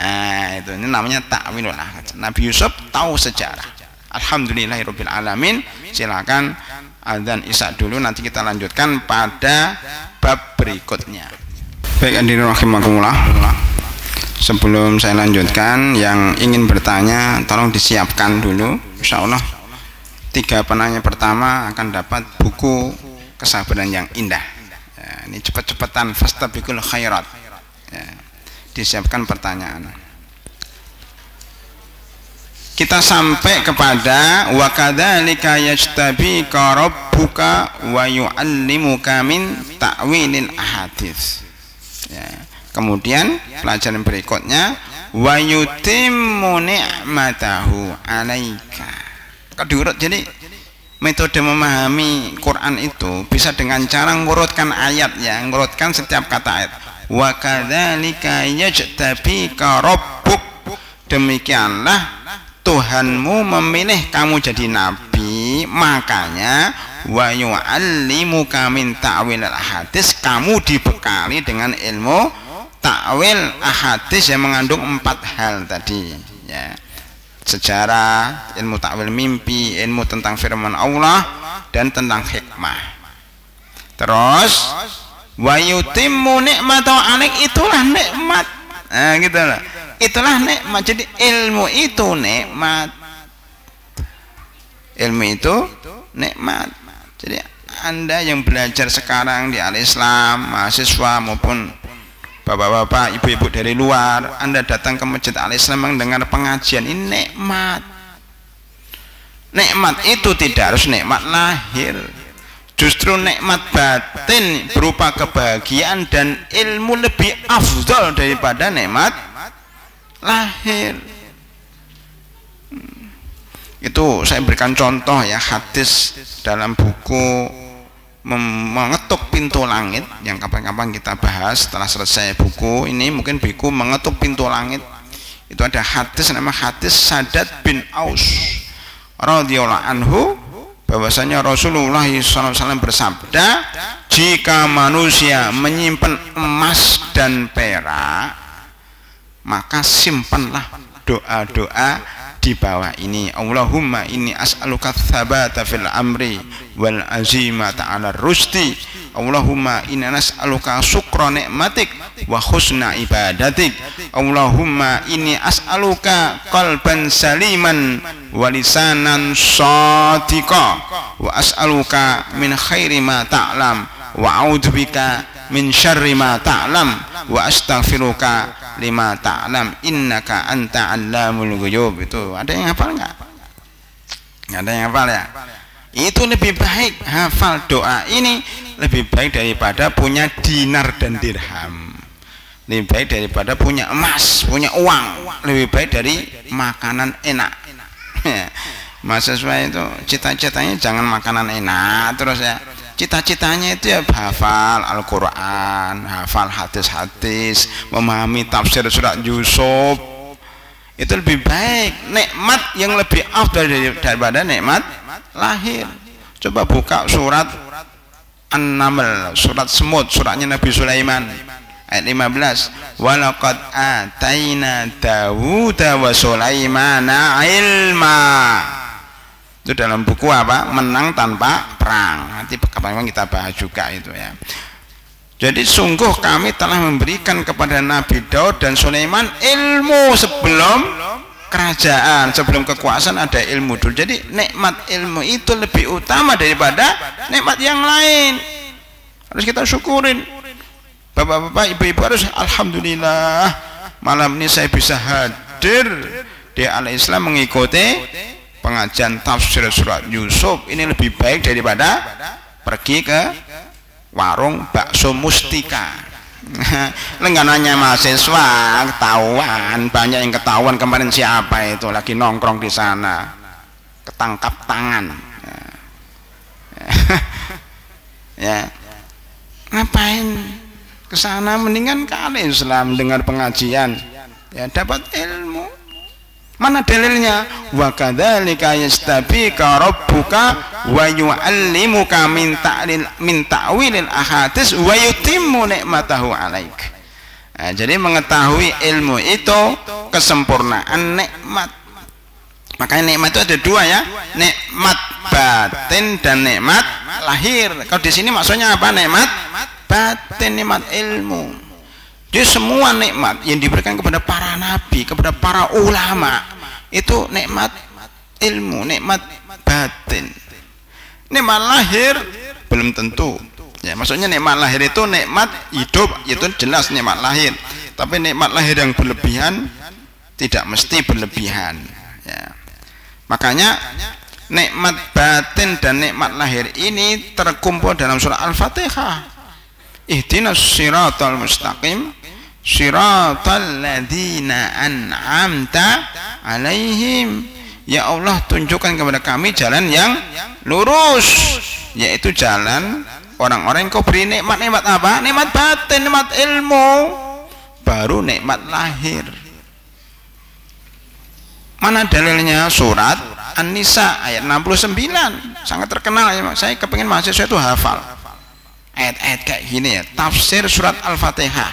Nah, itu ini namanya ta'wilul ahad. Nabi Yusuf tahu sejarah. Alhamdulillahirabbil alamin. Silakan adzan isya dulu, nanti kita lanjutkan pada bab berikutnya. Baik, hadirin rahimakumullah. Sebelum saya lanjutkan, yang ingin bertanya tolong disiapkan dulu. Insyaallah 3 penanya pertama akan dapat buku Kesabaran yang Indah. Ya, ini cepat-cepatan, fastabiqul khairat. Ya, disiapkan pertanyaan. Kita sampai kepada wa kadzalika yajtabika rabbuka wa yu'allimuka min ta'wilil ahadits. Ya, kemudian pelajaran berikutnya wa yutimmu ni'matahu 'alaika. Diurut, jadi metode memahami Quran itu bisa dengan cara ngurutkan ayat, ya, ngurutkan setiap kata ayat. Wa kadzalika yajtabika rabbuk, demikianlah Tuhanmu memilih kamu jadi nabi, makanya wa yu'allimuka min ta'wil al-hadis, kamu dibekali dengan ilmu ta'wil ahadis yang mengandung 4 hal tadi, ya. Sejarah, ilmu ta'wil mimpi, ilmu tentang firman Allah, dan tentang hikmah. Terus wa yutimmu ni'matahu 'alaik, itulah nikmat. Nah, gitu lah. Itulah nikmat. Jadi ilmu itu nikmat. Ilmu itu nikmat. Jadi Anda yang belajar sekarang di Al-Islam, mahasiswa maupun bapak-bapak, ibu-ibu dari luar, Anda datang ke Masjid Al-Islam mendengar pengajian, ini nikmat. Nikmat itu tidak harus nikmat lahir. Justru nikmat batin berupa kebahagiaan dan ilmu lebih afdal daripada nikmat lahir. Itu saya berikan contoh ya, hadis dalam buku mengetuk pintu langit yang kapan-kapan kita bahas setelah selesai buku ini. Mungkin buku mengetuk pintu langit itu ada hadis, nama hadis Sadat bin Aus radhiyallahu anhu, bahwasanya Rasulullah SAW bersabda, jika manusia menyimpan emas dan perak, maka simpanlah doa-doa di bawah ini. Allahumma inni as'aluka tsabata fil amri wal azimata 'ala rusdi. Allahumma inna nas'aluka syukra ni'matik wa husna ibadatik. Allahumma inni as'aluka qalban saliman wa lisanan shadiqa wa as'aluka min khairi ma ta'lam wa a'udzubika min syarri ma ta'lam wa astaghfiruka lima ta'lam innaka anta 'allamul ghuyub. Itu ada yang hafal enggak? Enggak ada yang hafal ya? Itu lebih baik hafal doa ini, lebih baik daripada punya dinar dan dirham, lebih baik daripada punya emas, punya uang, lebih baik dari makanan enak. Mahasiswa itu cita-citanya jangan makanan enak terus ya, cita-citanya itu ya hafal Al-Quran, hafal hadis-hadis, memahami tafsir surat Yusuf. Itu lebih baik, nikmat yang lebih afdal daripada nikmat lahir. Coba buka surat An-Naml, surat semut, suratnya Nabi Sulaiman ayat 15. Walaqad ataina Dawuda wa Sulaimana ilma. Itu dalam buku apa? Menang tanpa perang. Nanti kapan kita bahas juga itu ya. Jadi sungguh kami telah memberikan kepada Nabi Daud dan Sulaiman ilmu sebelum kerajaan, sebelum kekuasaan ada ilmu dulu. Jadi nikmat ilmu itu lebih utama daripada nikmat yang lain. Harus kita syukurin. Bapak-bapak, ibu-ibu harus alhamdulillah malam ini saya bisa hadir di Al-Islam mengikuti pengajian tafsir surat Yusuf. Ini lebih baik daripada pergi ke warung bakso Mustika. Lenggananya mahasiswa ketahuan, banyak yang ketahuan kemarin siapa itu lagi nongkrong di sana, ketangkap tangan. Ya, ngapain ke sana? Mendingan kali Islam dengar pengajian, ya dapat ilmu. Mana dalilnya? Wa kadzalika yastabika rabbuka wa yu'allimuka min ta'wilil ahadits wa yutimmu ni'matahu 'alaik. Nah, jadi mengetahui ilmu itu kesempurnaan nikmat. Makanya nikmat itu ada dua ya, nikmat batin dan nikmat lahir. Kalau di sini maksudnya apa? Nikmat batin, nikmat ilmu. Jadi semua nikmat yang diberikan kepada para nabi, kepada para ulama itu nikmat ilmu, nikmat batin. Nikmat lahir belum tentu. Ya, maksudnya nikmat lahir itu nikmat hidup, itu jelas nikmat lahir. Tapi nikmat lahir yang berlebihan tidak mesti berlebihan. Ya. Makanya nikmat batin dan nikmat lahir ini terkumpul dalam surah Al-Fatihah. Ihdinas siratal mustaqim siratal ladzina an'amta alaihim. Ya Allah, tunjukkan kepada kami jalan yang lurus, yaitu jalan orang-orang yang kau beri nikmat-nikmat apa? Nikmat batin, nikmat ilmu, baru nikmat lahir. Mana dalilnya? Surat An-Nisa ayat 69, sangat terkenal ya. Saya kepengen mahasiswa itu hafal ayat-ayat kayak gini ya. Tafsir surat Al-Fatihah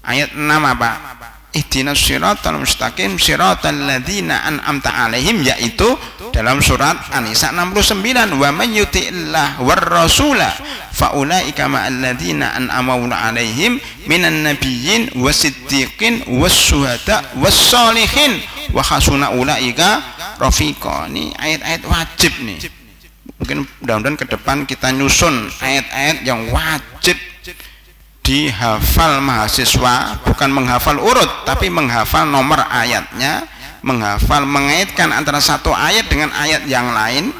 ayat 6 apa? Ihdinas siratal mustaqim siratal ladzina an'amta alaihim, yaitu dalam surat An-Nisa 69. Wa may yuti'illah war rasula faulaika ma'al ladzina an'ama alaihim minan nabiyyin wasiddiqin wasyuhada wassalihin wa hasuna ulaika rafiqa. Ini ayat-ayat wajib nih. Mungkin mudah-mudahan ke depan kita nyusun ayat-ayat yang wajib dihafal mahasiswa, bukan menghafal urut tapi menghafal nomor ayatnya, menghafal, mengaitkan antara satu ayat dengan ayat yang lain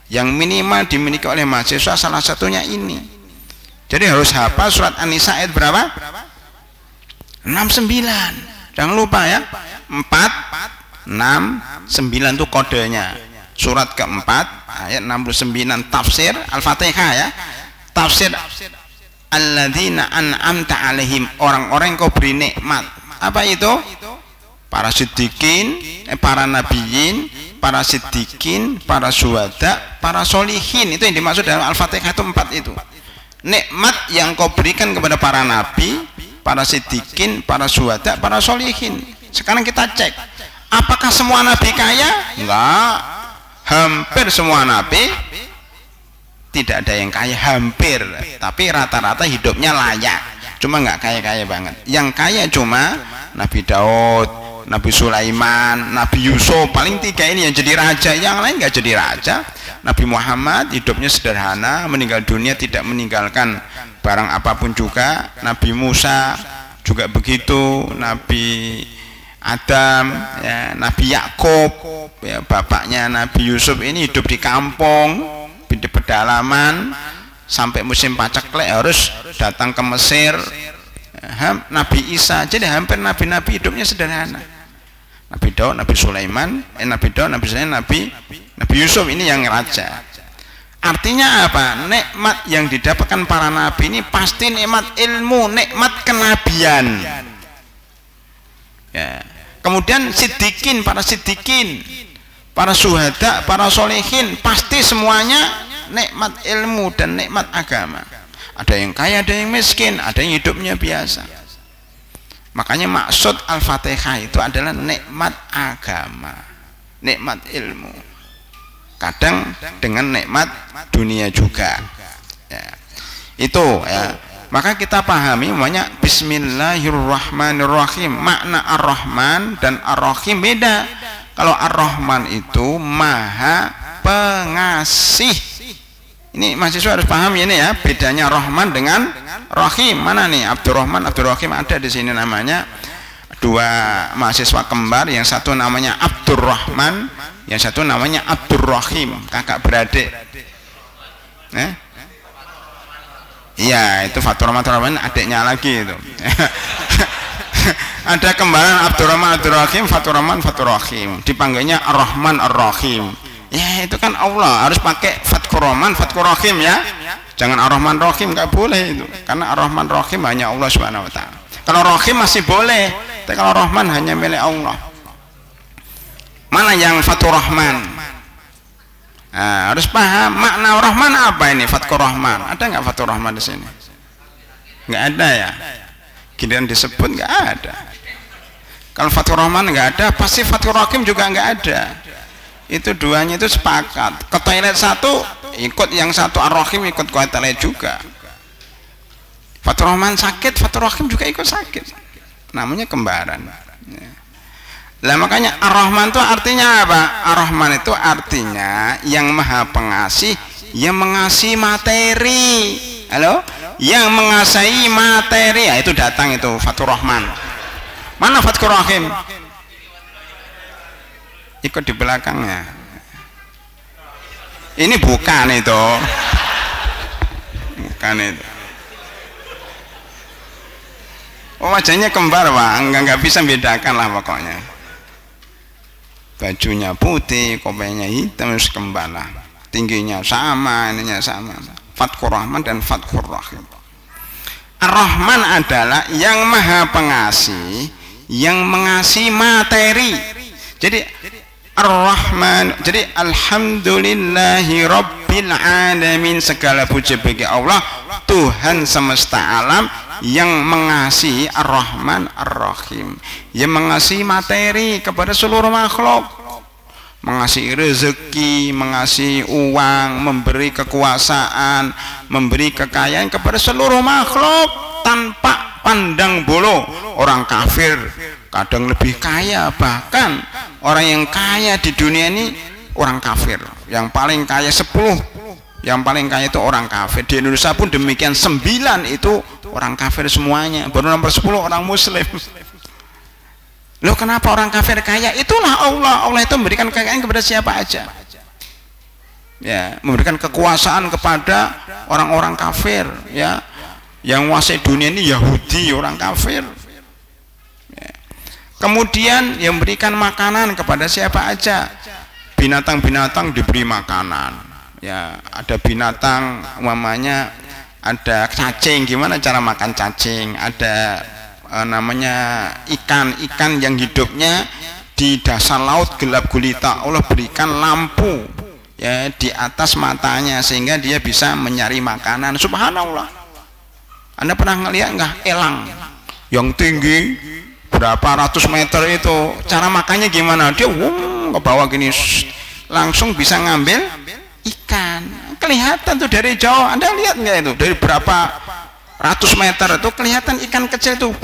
yang minimal dimiliki oleh mahasiswa, salah satunya ini. Jadi harus hafal surat An-Nisa ayat berapa? 69. Jangan lupa ya, 4, 6, 9 itu kodenya. Surat keempat ayat 69 tafsir Al-Fatihah ya. Tafsir alladzina an'amta alaihim, orang-orang yang kau beri nikmat. Apa itu? Para siddiqin, para nabiyin, para siddiqin, para syuhada, para solihin. Itu yang dimaksud dalam Al-Fatihah itu 4 itu. Nikmat yang kau berikan kepada para nabi, para siddiqin, para syuhada, para solihin. Sekarang kita cek, apakah semua nabi kaya? Enggak. Hampir semua nabi tidak ada yang kaya, hampir, tapi rata-rata hidupnya layak, cuma nggak kaya-kaya banget. Yang kaya cuma Nabi Daud, Nabi Sulaiman, Nabi Yusuf, paling 3 ini yang jadi raja, yang lain nggak jadi raja. Nabi Muhammad hidupnya sederhana, meninggal dunia tidak meninggalkan barang apapun juga. Nabi Musa juga begitu, Nabi Adam, ya, Nabi Yakub, ya, bapaknya Nabi Yusuf ini hidup di kampung, di pedalaman, sampai musim paceklik harus datang ke Mesir. Nabi Isa, jadi hampir nabi-nabi hidupnya sederhana. Nabi Daud, Nabi Sulaiman, Nabi Yusuf ini yang raja. Artinya apa? Nikmat yang didapatkan para nabi ini pasti nikmat ilmu, nikmat kenabian. Ya. Kemudian siddiqin, para siddiqin, para syuhada, para solehin, pasti semuanya nikmat ilmu dan nikmat agama. Ada yang kaya, ada yang miskin, ada yang hidupnya biasa. Makanya maksud Al-Fatihah itu adalah nikmat agama, nikmat ilmu, kadang dengan nikmat dunia juga ya. Itu ya. Maka kita pahami namanya Bismillahirrahmanirrahim. Makna Ar-Rahman dan Ar-Rahim beda. Kalau Ar-Rahman itu maha pengasih. Ini mahasiswa harus paham ini ya, bedanya Rahman dengan Rahim. Mana nih Abdurrahman, Abdurrahim ada di sini namanya. Dua mahasiswa kembar, yang satu namanya Abdurrahman, yang satu namanya Abdurrahim, kakak beradik. Iya, itu Faturrahman adiknya lagi itu. Ada kembaran Abdurrahman Abdurrahim, Faturrahman Faturrahim, dipanggilnya Ar-Rahman Ar-Rahim. Ya itu kan Allah, harus pakai Faturrahman Faturrahim ya. Jangan Ar-Rahman Rahim, nggak boleh itu. Karena Ar-Rahman Rahim hanya Allah Subhanahu wa taala. Kalau Rahim masih boleh, tapi kalau Rahman hanya milik Allah. Mana yang Faturrahman? Nah, harus paham makna Rahman apa ini. Fatkur Rahman, ada nggak Fatur Rahman di sini? Nggak ada ya. Giliran disebut nggak ada. Kalau Fatur Rahman nggak ada, pasti Fatur Rahim juga nggak ada. Itu duanya itu sepakat. Ke toilet satu ikut yang satu, Ar-Rahim ikut ke toilet juga. Fatur Rahman sakit, Fatur Rahim juga ikut sakit. Namanya kembaran. Lah makanya Ar-Rahman itu artinya apa? Ar-Rahman itu artinya yang maha pengasih, yang mengasihi materi. Halo? Yang mengasihi materi. Ya, itu datang itu Fatur Rahman. Mana Fatur Rahim? Ikut di belakangnya. Ini bukan itu. Bukan itu. Oh, wajahnya kembar, Pak. Enggak bisa bedakan lah pokoknya. Bajunya putih, kopenya hitam, kembar lah. Tingginya sama, ininya sama. Fatkur Rahman dan Fatkur Rahim. Ar-Rahman adalah yang maha pengasih, yang mengasihi materi. Jadi Ar-Rahman, jadi Alhamdulillahi Rabbil Alamin, segala puji bagi Allah Tuhan semesta alam yang mengasihi Ar-Rahman Ar-Rahim, yang mengasihi materi kepada seluruh makhluk, mengasihi rezeki, mengasihi uang, memberi kekuasaan, memberi kekayaan kepada seluruh makhluk tanpa pandang bulu. Orang kafir kadang lebih kaya, bahkan orang yang kaya di dunia ini orang kafir. Yang paling kaya 10, yang paling kaya itu orang kafir. Di Indonesia pun demikian, 9 itu orang kafir semuanya, baru nomor 10 orang muslim. Loh, kenapa orang kafir kaya? Itulah Allah. Allah itu memberikan kekayaan kepada siapa aja ya, memberikan kekuasaan kepada orang-orang kafir ya. Yang menguasai dunia ini Yahudi, orang kafir ya. Kemudian yang memberikan makanan kepada siapa aja. Binatang-binatang diberi makanan ya. Ada binatang umpamanya, ada cacing, gimana cara makan cacing. Ada namanya ikan yang hidupnya di dasar laut gelap gulita. Allah berikan lampu ya di atas matanya sehingga dia bisa mencari makanan. Subhanallah. Anda pernah ngelihat nggak elang yang tinggi berapa ratus meter itu, cara makannya gimana? Dia ke bawah gini, langsung bisa ngambil ikan. Kelihatan tuh dari jauh. Anda lihat nggak itu dari berapa ratus meter itu kelihatan ikan kecil itu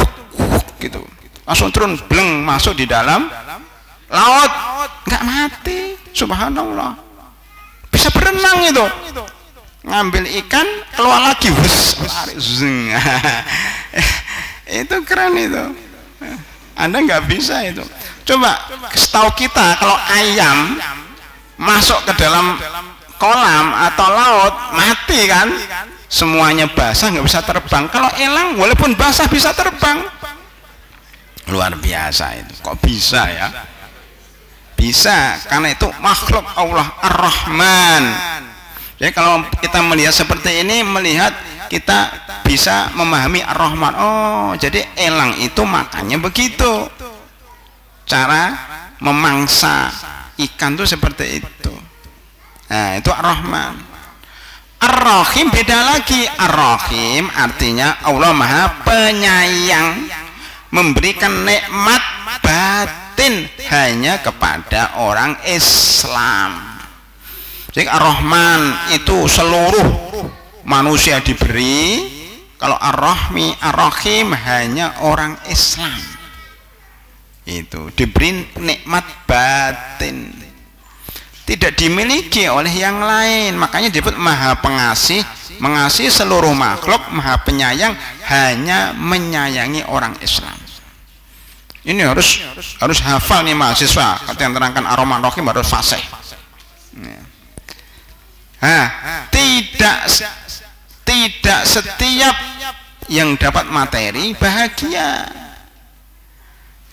gitu, langsung turun bleng masuk di dalam laut, nggak mati. Subhanallah, bisa berenang itu, ngambil ikan keluar lagi, itu keren itu. Anda nggak bisa itu. Coba setahu kita kalau ayam masuk ke dalam kolam atau laut mati kan, semuanya basah, nggak bisa terbang. Kalau elang walaupun basah bisa terbang. Luar biasa itu. Kok bisa ya? Bisa, karena itu makhluk Allah Ar-Rahman. Jadi kalau kita melihat seperti ini, melihat kita bisa memahami Ar-Rahman. Oh, jadi elang itu makannya begitu, cara memangsa ikan tuh seperti itu. Nah, itu Ar-Rahman. Ar-Rahim beda lagi. Ar-Rahim artinya Allah Maha Penyayang, memberikan nikmat batin hanya kepada orang Islam. Jadi Ar-Rahman itu seluruh manusia diberi. Kalau Ar-Rahim hanya orang Islam. Itu diberi nikmat batin, tidak dimiliki oleh yang lain. Makanya disebut Maha Pengasih, mengasihi seluruh makhluk, Maha Penyayang, hanya menyayangi orang Islam. Ini harus hafal nih mahasiswa. Kata yang terangkan Ar-Rahman Ar-Rahim harus fasih. Tidak setiap yang dapat materi bahagia,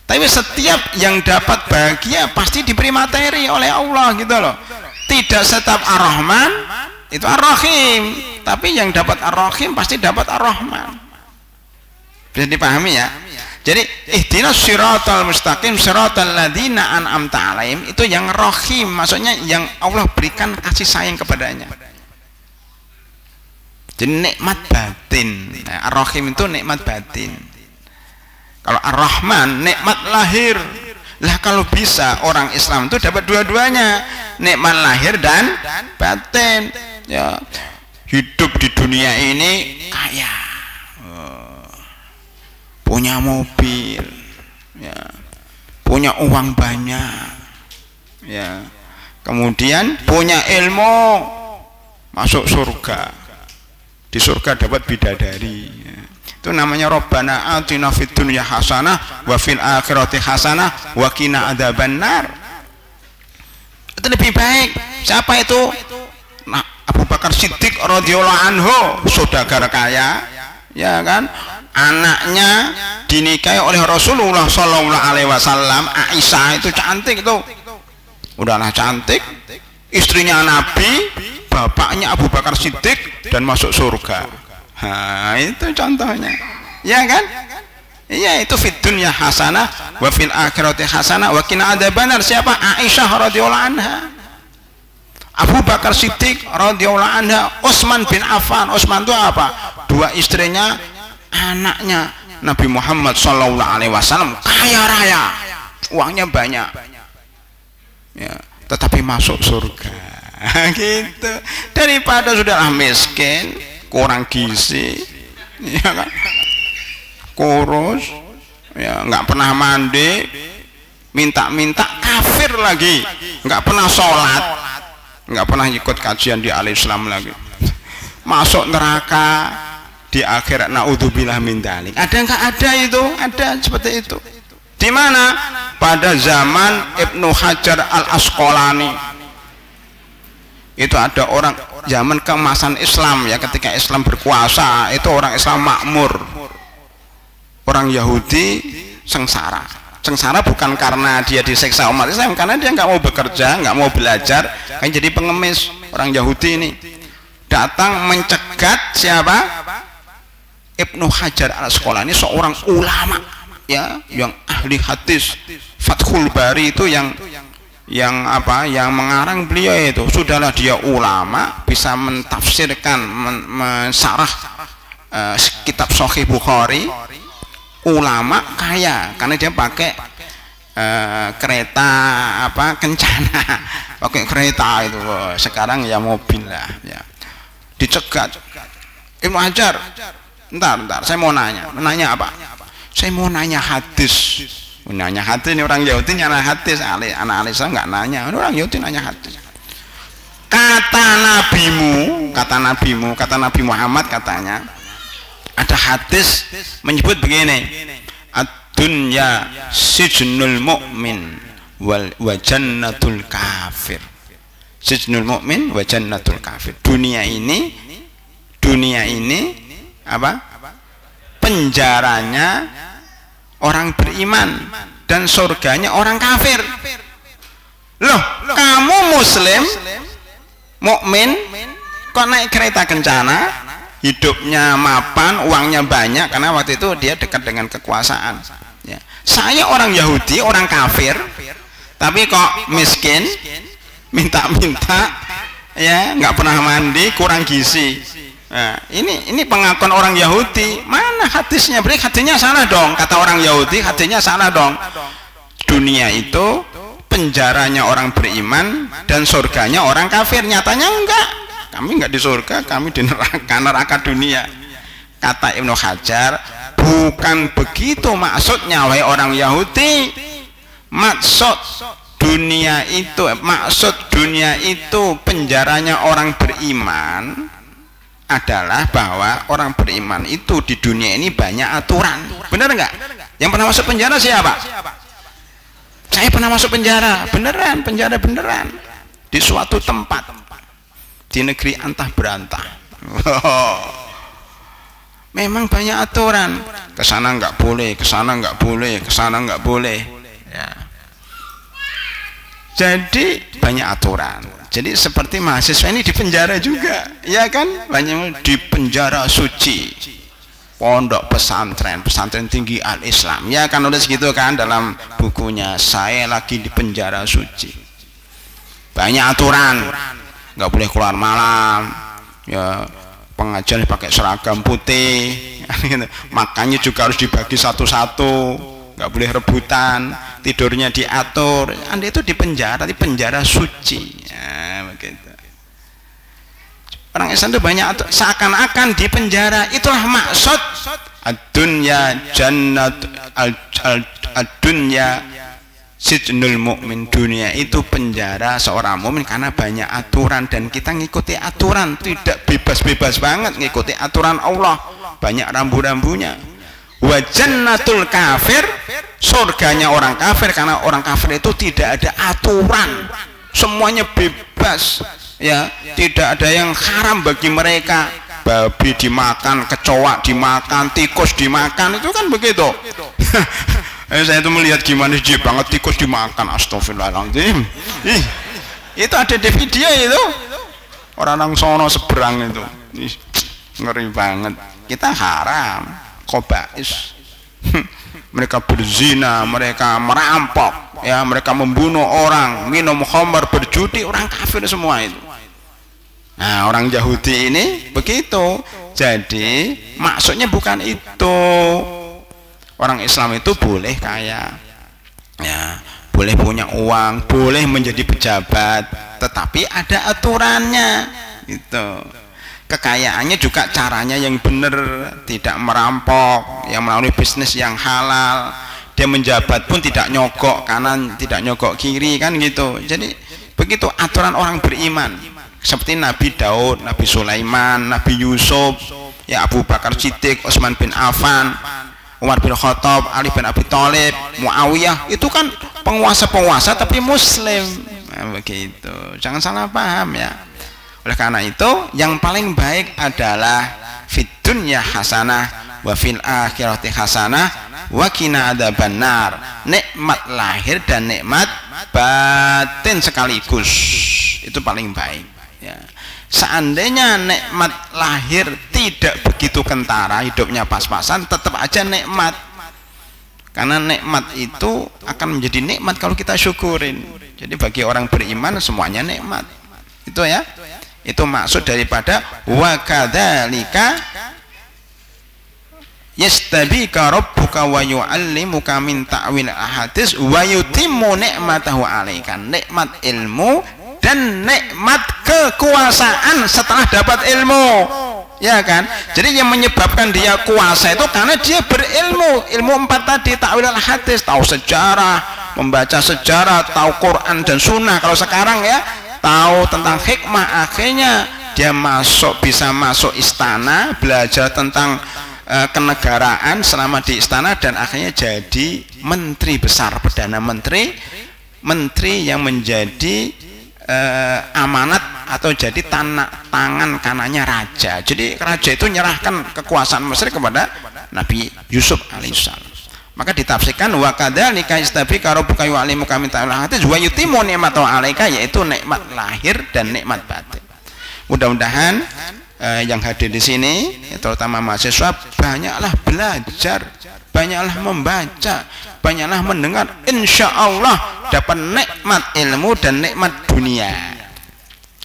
tapi setiap yang dapat bahagia pasti diberi materi oleh Allah gitu loh. Tidak setiap Ar-Rahman itu Ar-Rahim, tapi yang dapat Ar-Rahim pasti dapat Ar-Rahman. Bisa dipahami ya? Jadi ihdinas siratal mustaqim siratal ladzina an'amta alaihim itu yang Rahim, maksudnya yang Allah berikan kasih sayang kepadanya. Jadi nikmat batin. Nah, Ar-Rahim itu nikmat batin. Kalau Ar-Rahman nikmat lahir. Lah kalau bisa orang Islam itu dapat dua-duanya, nikmat lahir dan batin. Ya, hidup di dunia ini kaya, punya mobil, ya, punya uang banyak, ya, kemudian punya ilmu, masuk surga. Di surga dapat bidadari. Itu namanya Rabbana atina fid dunya hasanah wa fil akhirati hasanah wa qina adzabannar. Itu lebih baik. Siapa itu? Nah, Abu Bakar Siddiq radhiyallahu anhu, saudagar kaya, ya kan? Anaknya dinikahi oleh Rasulullah sallallahu alaihi wasallam, Aisyah itu cantik itu. Udahlah cantik, istrinya Nabi, bapaknya Abu Bakar Siddiq dan masuk surga. Nah, itu contohnya, ya kan? Iya, itu fid dunya hasanah wa fil akhirati hasanah wa qina adzabannar. Siapa? Aisyah radhiyallahu anha, Abu Bakar Siddiq radhiyallahu anha, Utsman bin Affan. Utsman itu apa? Dua istrinya, anaknya Nabi Muhammad sallallahu alaihi wasallam, kaya raya, uangnya banyak, ya, tetapi masuk surga. Gitu, daripada sudahlah miskin, kurang gizi, ya kan, kurus, ya, nggak pernah mandi, minta-minta, kafir lagi, nggak pernah sholat, nggak pernah ikut kajian di Al-Islam lagi, masuk neraka di akhirat. Naudzubillah min dzalik. Ada nggak? Ada itu, ada seperti itu. Di mana? Pada zaman Ibnu Hajar Al-Asqalani. Itu ada orang zaman keemasan Islam, ya, ketika Islam berkuasa, itu orang Islam makmur. Orang Yahudi sengsara. Sengsara bukan karena dia disiksa umat Islam, karena dia nggak mau bekerja, nggak mau belajar, kan jadi pengemis. Orang Yahudi ini datang mencegat siapa? Ibnu Hajar Al-Asqalani, seorang ulama, ya, yang ahli hadis. Fathul Bari itu yang mengarang beliau itu. Sudahlah, dia ulama, bisa mentafsirkan, mensarah kitab Sahih Bukhari. Ulama kaya karena dia pakai kereta kencana, pakai kereta itu. Sekarang ya mobil lah, ya. Dicegat. Ibnu Hajar, bentar, saya mau nanya apa? Saya mau nanya hadis. Nanya hadis, ini orang Yahudi nanya hadis, anak Islam nggak nanya, orang Yahudi nanya hadis. Kata Nabi Muhammad, katanya ada hadis menyebut begini, ad-dunya sijnul mu'min wa jannatul kafir. Sijnul mu'min wa jannatul kafir. Dunia ini apa? Penjaranya orang beriman dan surganya orang kafir. Loh, kamu muslim, mukmin, kok naik kereta kencana, hidupnya mapan, uangnya banyak, karena waktu itu dia dekat dengan kekuasaan, ya. Saya orang Yahudi, orang kafir, Tapi kok miskin, minta-minta, ya nggak pernah mandi, kurang gizi. Nah, ini pengakuan orang Yahudi. Mana hadisnya? Berarti hadisnya salah dong. Kata orang Yahudi, hadisnya salah dong. Dunia itu penjaranya orang beriman dan surganya orang kafir. Nyatanya enggak. Kami enggak di surga, kami di neraka dunia. Kata Ibnu Hajar, bukan begitu maksudnya wahai orang Yahudi. Maksud dunia itu penjaranya orang beriman adalah bahwa orang beriman itu di dunia ini banyak aturan. Benar enggak? Yang pernah masuk penjara siapa? Saya pernah masuk penjara, beneran, penjara beneran. Di suatu tempat di negeri antah berantah. Memang banyak aturan. Kesana nggak boleh, kesana nggak boleh, kesana nggak boleh. Ya. Jadi banyak aturan. Jadi seperti mahasiswa ini di penjara juga, ya kan? Banyak di penjara suci, pondok pesantren tinggi al-Islam, ya kan, nulis gitu kan dalam bukunya, saya lagi di penjara suci. Banyak aturan, nggak boleh keluar malam, ya pengajian pakai seragam putih, makannya juga harus dibagi satu-satu, nggak boleh rebutan, tidurnya diatur. Anda itu di penjara suci. Ya, begitu. Orang Islam itu banyak seakan-akan di penjara. Itulah maksud ad-dunya jannat ad-dunya sijnul mu'min. Dunia itu penjara seorang mukmin karena banyak aturan dan kita ngikuti aturan, tidak bebas-bebas banget ngikuti aturan Allah. Banyak rambu-rambunya. Wa jannatul kafir, surganya orang kafir karena orang kafir itu tidak ada aturan. Semuanya bebas, ya, tidak ada yang haram bagi mereka. Babi dimakan, kecoa dimakan, tikus dimakan, itu kan begitu. Saya itu melihat gimana sih banget tikus dimakan, astagfirullahaladzim. Itu ada di video itu, orang sono seberang itu. Ngeri banget. Kita haram, kobais. Mereka berzina, mereka merampok, ya, mereka membunuh orang, minum khamar, berjudi, orang kafir semua itu. Nah, orang Yahudi ini begitu. Jadi maksudnya bukan itu. Orang Islam itu boleh kaya, ya, boleh punya uang, boleh menjadi pejabat, tetapi ada aturannya. Gitu. Kekayaannya juga caranya yang benar, tidak merampok, yang melalui bisnis yang halal. Dia menjabat pun tidak nyogok kanan, tidak nyogok kiri, kan gitu. Jadi begitu aturan orang beriman. Seperti Nabi Daud, Nabi Sulaiman, Nabi Yusuf, ya, Abu Bakar Siddiq, Utsman bin Affan, Umar bin Khattab, Ali bin Abi Thalib, Muawiyah, itu kan penguasa-penguasa tapi muslim. Nah, begitu. Jangan salah paham, ya. Oleh karena itu yang paling baik adalah fid dunya hasanah wa fil akhirati hasanah wa qina adzabannar. Nikmat lahir dan nikmat batin sekaligus, itu paling baik, ya. Seandainya nikmat lahir tidak begitu kentara, hidupnya pas-pasan, tetap aja nikmat. Karena nikmat itu akan menjadi nikmat kalau kita syukurin. Jadi bagi orang beriman semuanya nikmat. Itu, ya. Itu maksud daripada wa kadzalika yastabika rabbuka wa yu'allimuka min ta'wil ahadits wa yutimmu ni'matahu 'alaika. Nikmat ilmu dan nikmat kekuasaan setelah dapat ilmu, ya kan. Jadi yang menyebabkan dia kuasa itu karena dia berilmu. Ilmu 4 tadi, ta'wil al-hadits, tahu sejarah, membaca sejarah, tahu Quran dan sunnah. Kalau sekarang, ya, tahu tentang hikmah, akhirnya dia bisa masuk istana, belajar tentang kenegaraan selama di istana, dan akhirnya jadi menteri besar, perdana menteri yang menjadi amanat atau jadi tangan kanannya raja. Jadi raja itu menyerahkan kekuasaan Mesir kepada Nabi Yusuf alaihissalam. Maka ditafsirkan wa kadzalika yastabika rabbuka yu'allimuka min ta'wil ahadits wa yutimmu ni'matahu 'alaika, yaitu nikmat lahir dan nikmat batin. Mudah-mudahan yang hadir di sini, terutama mahasiswa, banyaklah belajar, banyaklah membaca, banyaklah mendengar. Insya Allah dapat nikmat ilmu dan nikmat dunia.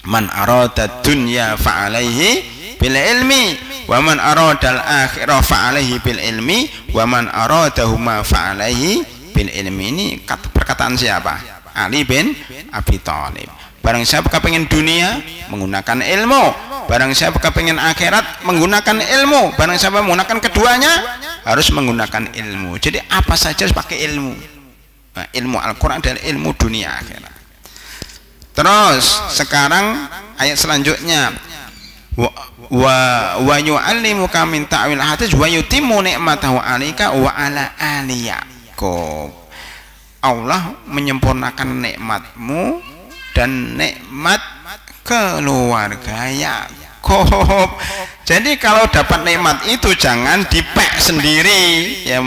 Man arada dunya fa alaihi bil ilmi wa man arada al akhirah fa alaihi bil ilmi wa man aradahuma fa alaihi bil ilmi. Ini perkataan siapa? Ali bin Abi Thalib. Barang siapa kepengen dunia menggunakan ilmu, barang siapa kepengen akhirat menggunakan ilmu, barang siapa menggunakan keduanya harus menggunakan ilmu. Jadi apa saja harus pakai ilmu. Nah, ilmu Al-Quran dan ilmu dunia akhirat. Terus sekarang ayat selanjutnya, wa yu'allimuka min ta'wil hadis wa yutimmu ni'matahu 'alaika wa 'ala ali Yaqub. Allah menyempurnakan nikmatmu dan nikmat keluarga Yakub. Jadi kalau dapat nikmat itu jangan dipek sendiri, ya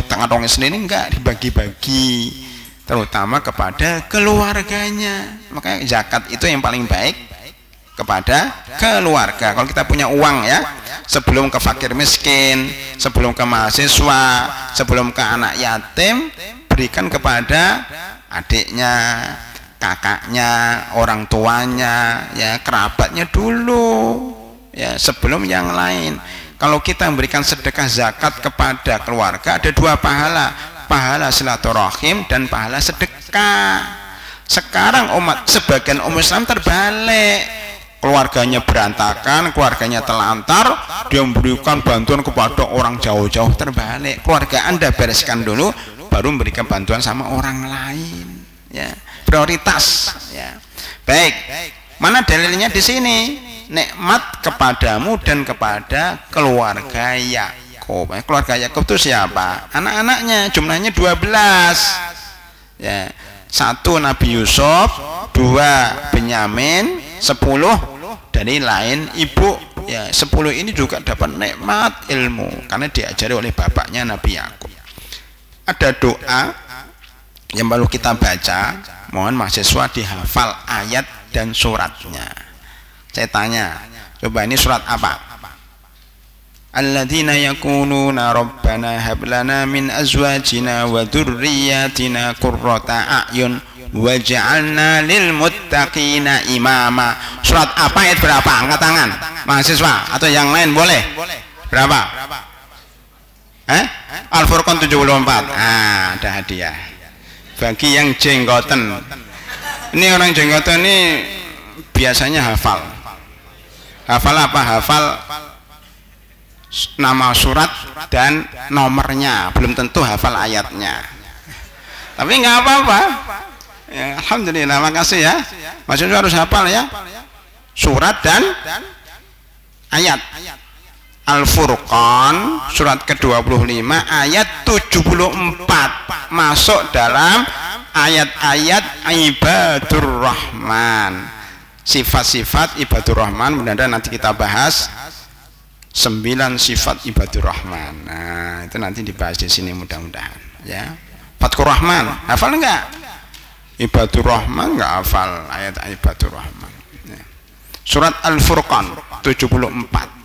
tengah dongeng sendiri, enggak, dibagi-bagi, terutama kepada keluarganya. Makanya zakat itu yang paling baik kepada keluarga. Kalau kita punya uang ya, sebelum ke fakir miskin, sebelum ke mahasiswa, sebelum ke anak yatim, berikan kepada adiknya, kakaknya, orang tuanya, ya kerabatnya dulu, ya sebelum yang lain. Kalau kita memberikan sedekah zakat kepada keluarga ada dua pahala, pahala silaturahim dan pahala sedekah. Sekarang sebagian umat Islam terbalik, keluarganya berantakan, keluarganya telantar, dia memberikan bantuan kepada orang jauh-jauh. Terbalik, keluarga Anda bereskan dulu, baru memberikan bantuan sama orang lain, ya. Prioritas, ya. Baik, mana dalilnya di sini? Nikmat kepadamu dan kepada keluarga Yakub. Keluarga Yakub itu siapa? Anak-anaknya jumlahnya 12, ya. 1 Nabi Yusuf, 2 Benyamin, 10 dari lain ibu, ya. 10 ini juga dapat nikmat ilmu karena diajari oleh bapaknya Nabi Yakub. Ada doa yang baru kita baca, mohon mahasiswa dihafal ayat dan suratnya. Saya tanya, coba ini surat apa? Alladzina yaquluna rabbana hab lana min azwajina wa dzurriyyatina qurrata a'yun waj'alna lil muttaqina imama. Surat apa, ayat berapa? Angkat tangan mahasiswa atau yang lain boleh. Berapa? Al-Furqan 74. Ada hadiah bagi yang jenggoten. Ini orang jenggoten ini biasanya hafal apa? Hafal nama surat dan nomornya, belum tentu hafal ayatnya, tapi nggak apa-apa, ya, alhamdulillah, makasih ya. Maksudnya harus hafal ya, surat dan ayat. Al-Furqan surat ke-25 ayat 74 masuk dalam ayat-ayat ibadur rahman, sifat-sifat ibadur rahman. Mudah-mudahan nanti kita bahas 9 sifat ibadur rahman. Nah, itu nanti dibahas di sini mudah-mudahan, ya. Fatkur Rahman hafal enggak? Ibadur rahman enggak hafal ayat ibadur rahman, ya. Surat Al-Furqan 74.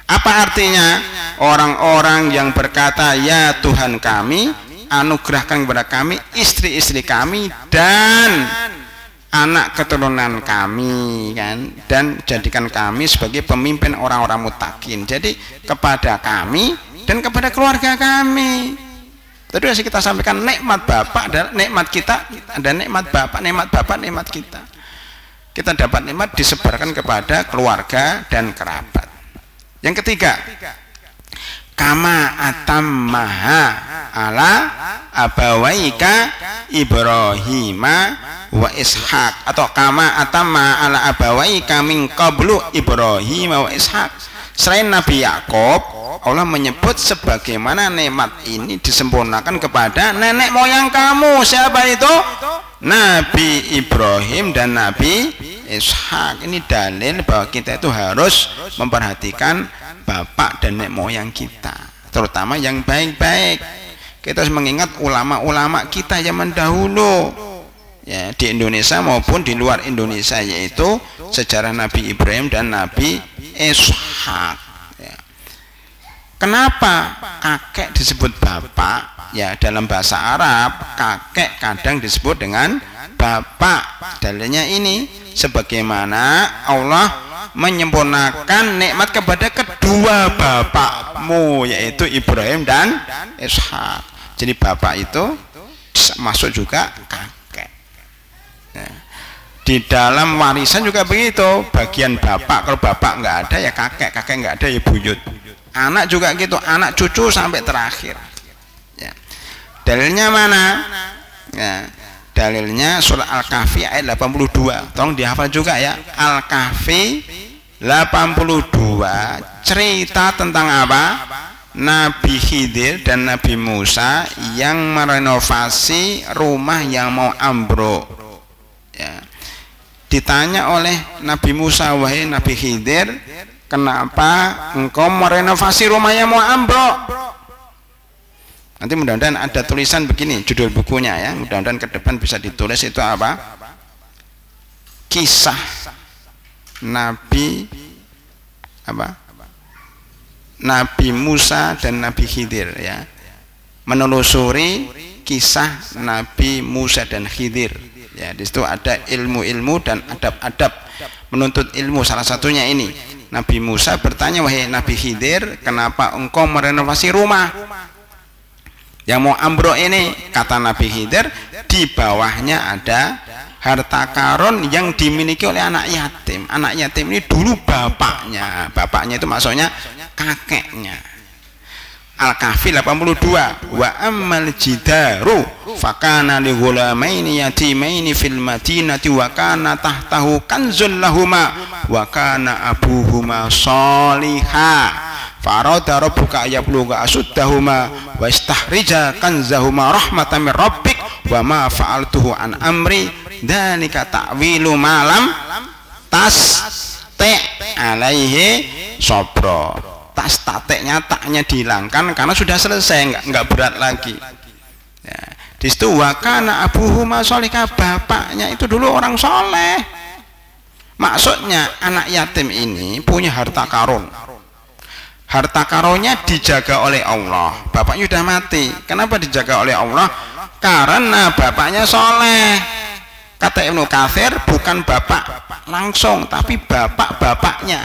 Apa artinya? Orang-orang yang berkata, ya Tuhan kami, anugerahkan kepada kami istri-istri kami dan anak keturunan kami, kan, dan jadikan kami sebagai pemimpin orang-orang muttaqin. Jadi kepada kami dan kepada keluarga kami. Tadi sudah kita sampaikan, nikmat bapak adalah nikmat kita, ada nikmat bapak, nikmat kita. Kita dapat nikmat disebarkan kepada keluarga dan kerabat. Yang ketiga, kama atammaha ala abawaika Ibrahima wa Ishaq, atau kama atamma ala abawaika min qablu Ibrahima wa Ishaq. Selain Nabi Yakub, Allah menyebut sebagaimana nikmat ini disempurnakan kepada nenek moyang kamu. Siapa itu? Nabi Ibrahim dan Nabi Ishak. Ini dalil bahwa kita itu harus memperhatikan bapak dan nenek moyang kita, terutama yang baik-baik. Kita harus mengingat ulama-ulama kita zaman dahulu, ya, di Indonesia maupun di luar Indonesia, yaitu sejarah Nabi Ibrahim dan Nabi Ishak, ya. Kenapa kakek disebut bapak? Ya dalam bahasa Arab kakek kadang disebut dengan bapak. Dalilnya ini, sebagaimana Allah menyempurnakan nikmat kepada kedua bapakmu, yaitu Ibrahim dan Ishak. Jadi bapak itu masuk juga kakek. Nah, di dalam warisan juga begitu, bagian bapak, kalau bapak nggak ada ya kakek, kakek nggak ada ya buyut. Anak juga gitu, anak cucu sampai terakhir. Ya. Dalilnya mana? Ya. Dalilnya surah Al-Kahfi ayat 82. Tolong dihafal juga ya. Al-Kahfi 82 cerita tentang apa? Nabi Khidir dan Nabi Musa yang merenovasi rumah yang mau ambruk. Ya. Ditanya oleh Nabi Musa, wahai Nabi Khidir, kenapa engkau merenovasi rumah yang mau ambruk? Nanti mudah-mudahan ada tulisan begini judul bukunya ya, mudah-mudahan ke depan bisa ditulis itu apa? Kisah Nabi apa? Nabi Musa dan Nabi Khidir ya. Menelusuri kisah Nabi Musa dan Khidir. Ya, di situ ada ilmu-ilmu dan adab-adab menuntut ilmu, salah satunya ini. Nabi Musa bertanya, wahai Nabi Khidir, kenapa engkau merenovasi rumah yang mau ambruk ini? Kata Nabi Khidir, di bawahnya ada harta karun yang dimiliki oleh anak yatim. Anak yatim ini dulu bapaknya. Bapaknya itu maksudnya kakeknya. Al-Kahfi 82. Wa ammal jidaru fakana li ghulamaini yatimaini fil madinati wa kana tahtahu kanzul lahuma wa kana abuhuma shaliha farada rabbuka yablugha asuddahuma wa istahrija kanzahuma rahmatan min rabbik wa ma fa'altuhu an amri dzalika ta'wilu malam tas alaihi sabra. Tas tateknya taknya dihilangkan karena sudah selesai, nggak berat lagi. Ya, di situ wakana abuhuma sholika, bapaknya itu dulu orang soleh. Maksudnya anak yatim ini punya harta karun. Harta karunnya dijaga oleh Allah. Bapaknya sudah mati. Kenapa dijaga oleh Allah? Karena bapaknya soleh. Kata Ibnu Katsir, bukan bapak langsung, tapi bapak-bapaknya.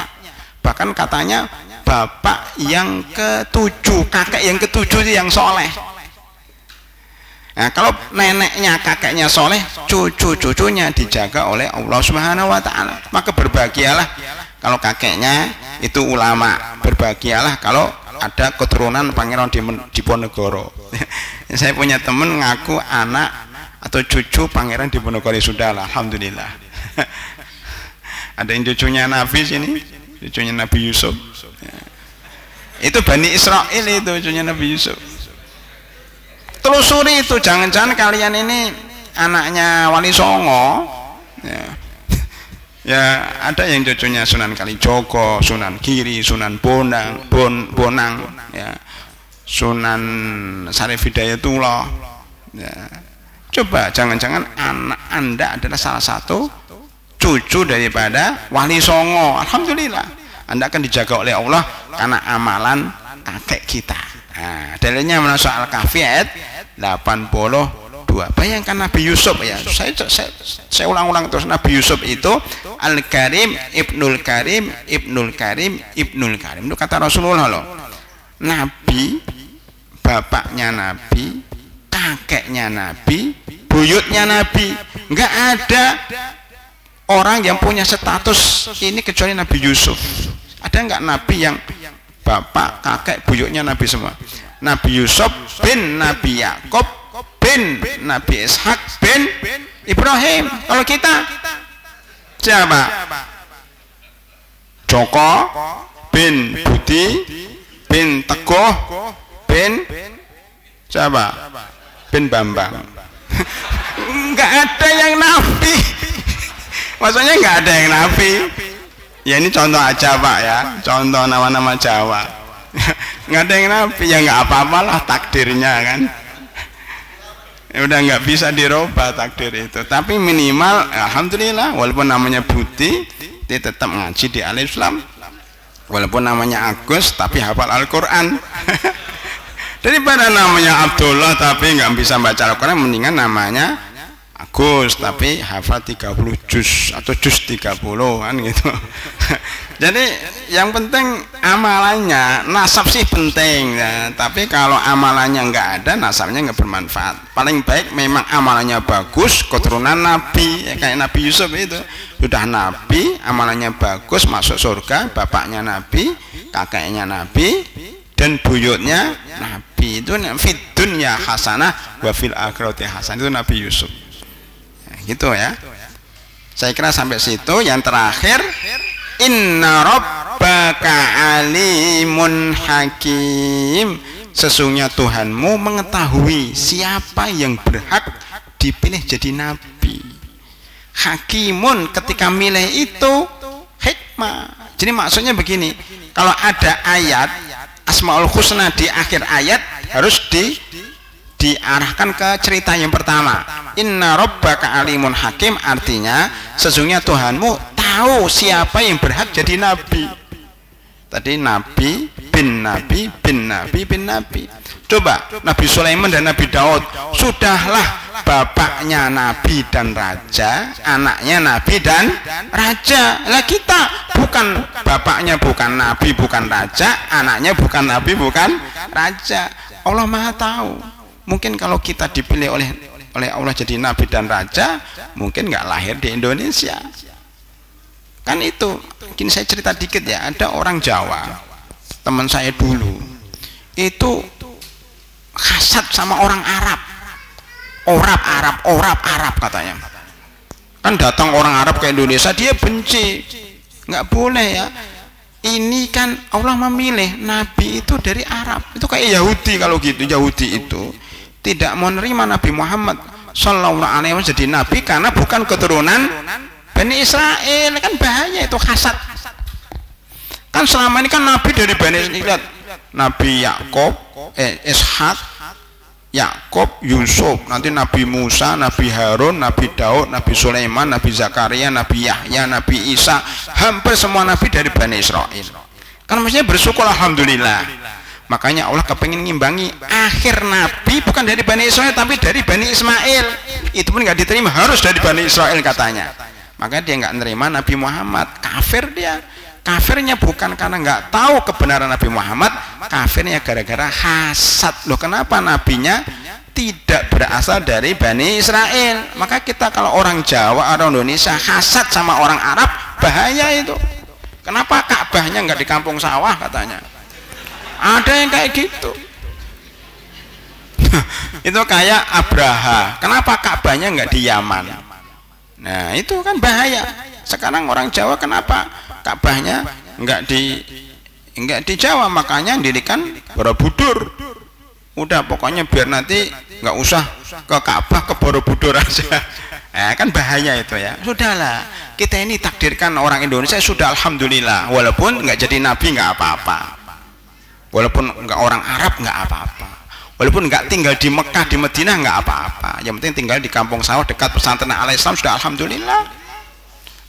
Bahkan katanya bapak yang ketujuh, kakek yang ketujuh itu yang soleh. Nah, kalau neneknya, kakeknya soleh, cucu-cucunya dijaga oleh Allah Subhanahu wa Ta'ala. Maka berbahagialah kalau kakeknya itu ulama, berbahagialah kalau ada keturunan pangeran Diponegoro. Saya punya teman ngaku anak atau cucu pangeran Diponegoro, sudahlah, alhamdulillah. Ada yang cucunya Nabi sini, cucunya Nabi Yusuf. Itu Bani Israel, itu cucunya Nabi Yusuf. Telusuri itu, jangan-jangan kalian ini anaknya Wali Songo. Ya, ada yang cucunya Sunan Kalijogo, Sunan Giri, Sunan Bonang, ya, Sunan Syarif Hidayatullah. Ya. Coba jangan-jangan anak Anda adalah salah satu cucu daripada Wali Songo. Alhamdulillah. Anda akan dijaga oleh Allah karena amalan kakek kita. Nah, dalilnya menurut Al-Kahfi ayat 82. Bayangkan Nabi Yusuf ya. Saya ulang-ulang terus. Nabi Yusuf itu Al-Karim, Ibnul Karim, Ibnul Karim, Ibnul Karim. Itu kata Rasulullah loh. Nabi, bapaknya Nabi, kakeknya Nabi, buyutnya Nabi. Enggak ada orang yang punya status ini kecuali Nabi Yusuf. Ada enggak Nabi yang bapak, kakek, buyutnya Nabi semua? Nabi Yusuf bin Nabi Yakub bin Nabi Ishak bin Ibrahim. Kalau kita siapa? Joko bin Budi bin Teguh bin siapa? Bin Bambang. Enggak ada yang Nabi. Maksudnya nggak ada yang Nabi. Ya ini contoh aja Pak ya, contoh nama-nama Jawa. Nggak ada yang Nabi, ya nggak apa-apalah takdirnya kan. Ya udah nggak bisa dirubah takdir itu. Tapi minimal, alhamdulillah, walaupun namanya Budi, dia tetap ngaji di Al-Islam. Walaupun namanya Agus tapi hafal Al-Quran. Daripada namanya Abdullah tapi nggak bisa baca Al-Quran, mendingan namanya Agus tapi hafal 30 juz atau juz 30 kan gitu. Jadi yang penting amalannya, nasab sih penting ya, tapi kalau amalannya nggak ada, nasabnya nggak bermanfaat. Paling baik memang amalannya bagus, keturunan Nabi ya, kayak Nabi Yusuf itu sudah Nabi, amalannya bagus, masuk surga, bapaknya Nabi, kakeknya Nabi, dan buyutnya Nabi. Itu fit dunya hasanah wa fil akhirati hasanah, itu Nabi Yusuf. Gitu ya. Saya kira sampai situ. Yang terakhir, inna rabbaka alimun hakim, sesungguhnya Tuhanmu mengetahui siapa yang berhak dipilih jadi nabi. Hakimun, ketika milih itu hikmah. Jadi maksudnya begini, kalau ada ayat Asmaul Husna di akhir ayat harus diarahkan ke cerita yang pertama. Inna rabbaka alimun hakim, artinya sesungguhnya Tuhanmu tahu siapa yang berhak jadi nabi. Tadi nabi bin nabi bin nabi bin nabi. Coba Nabi Sulaiman dan Nabi Daud, sudahlah bapaknya nabi dan raja, anaknya nabi dan raja. Lah kita bukan, bapaknya bukan nabi bukan raja, anaknya bukan nabi bukan raja. Allah Maha tahu. Mungkin kalau kita dipilih oleh Allah jadi nabi dan raja, mungkin nggak lahir di Indonesia. Kan itu. Mungkin saya cerita dikit ya. Ada orang Jawa, teman saya dulu, itu hasad sama orang Arab. Orab Arab katanya. Kan datang orang Arab ke Indonesia, dia benci. Nggak boleh ya. Ini kan Allah memilih nabi itu dari Arab. Itu kayak Yahudi kalau gitu. Yahudi itu tidak mau nerima Nabi Muhammad Sallallahu Alaihi Wasallam jadi nabi karena bukan keturunan Bani Israel. Kan bahaya itu, hasad. Kan selama ini kan nabi dari Bani Israel, Nabi Yakub, Ishak, Yakub, Yusuf, nanti Nabi Musa, Nabi Harun, Nabi Daud, Nabi Sulaiman, Nabi Zakaria, Nabi Yahya, Nabi Isa, hampir semua nabi dari Bani Israel. Kan maksudnya bersyukur alhamdulillah. Makanya Allah kepengen ngimbangi, akhir nabi bukan dari Bani Israel tapi dari Bani Ismail. Itu pun nggak diterima, harus dari Bani Israel katanya. Makanya dia nggak nerima Nabi Muhammad, kafir dia. Kafirnya bukan karena nggak tahu kebenaran Nabi Muhammad, kafirnya gara-gara hasad. Loh, kenapa nabinya tidak berasal dari Bani Israel? Maka kita kalau orang Jawa, orang Indonesia hasad sama orang Arab, bahaya itu. Kenapa Ka'bahnya nggak di kampung sawah katanya? Ada yang kayak gitu. Itu kayak Abraha, kenapa Ka'bahnya nggak di Yaman? Nah itu kan bahaya. Sekarang orang Jawa kenapa Ka'bahnya nggak di Jawa? Makanya dirikan Borobudur. Udah pokoknya biar nanti nggak usah ke Ka'bah, ke Borobudur aja. Kan bahaya itu ya. Sudahlah, kita ini takdirkan orang Indonesia sudah alhamdulillah. Walaupun nggak jadi nabi nggak apa-apa. Walaupun nggak orang Arab nggak apa-apa. Walaupun nggak tinggal di Mekah, di Madinah nggak apa-apa. Yang penting tinggal di kampung sawah dekat pesantren Al-Islam sudah alhamdulillah.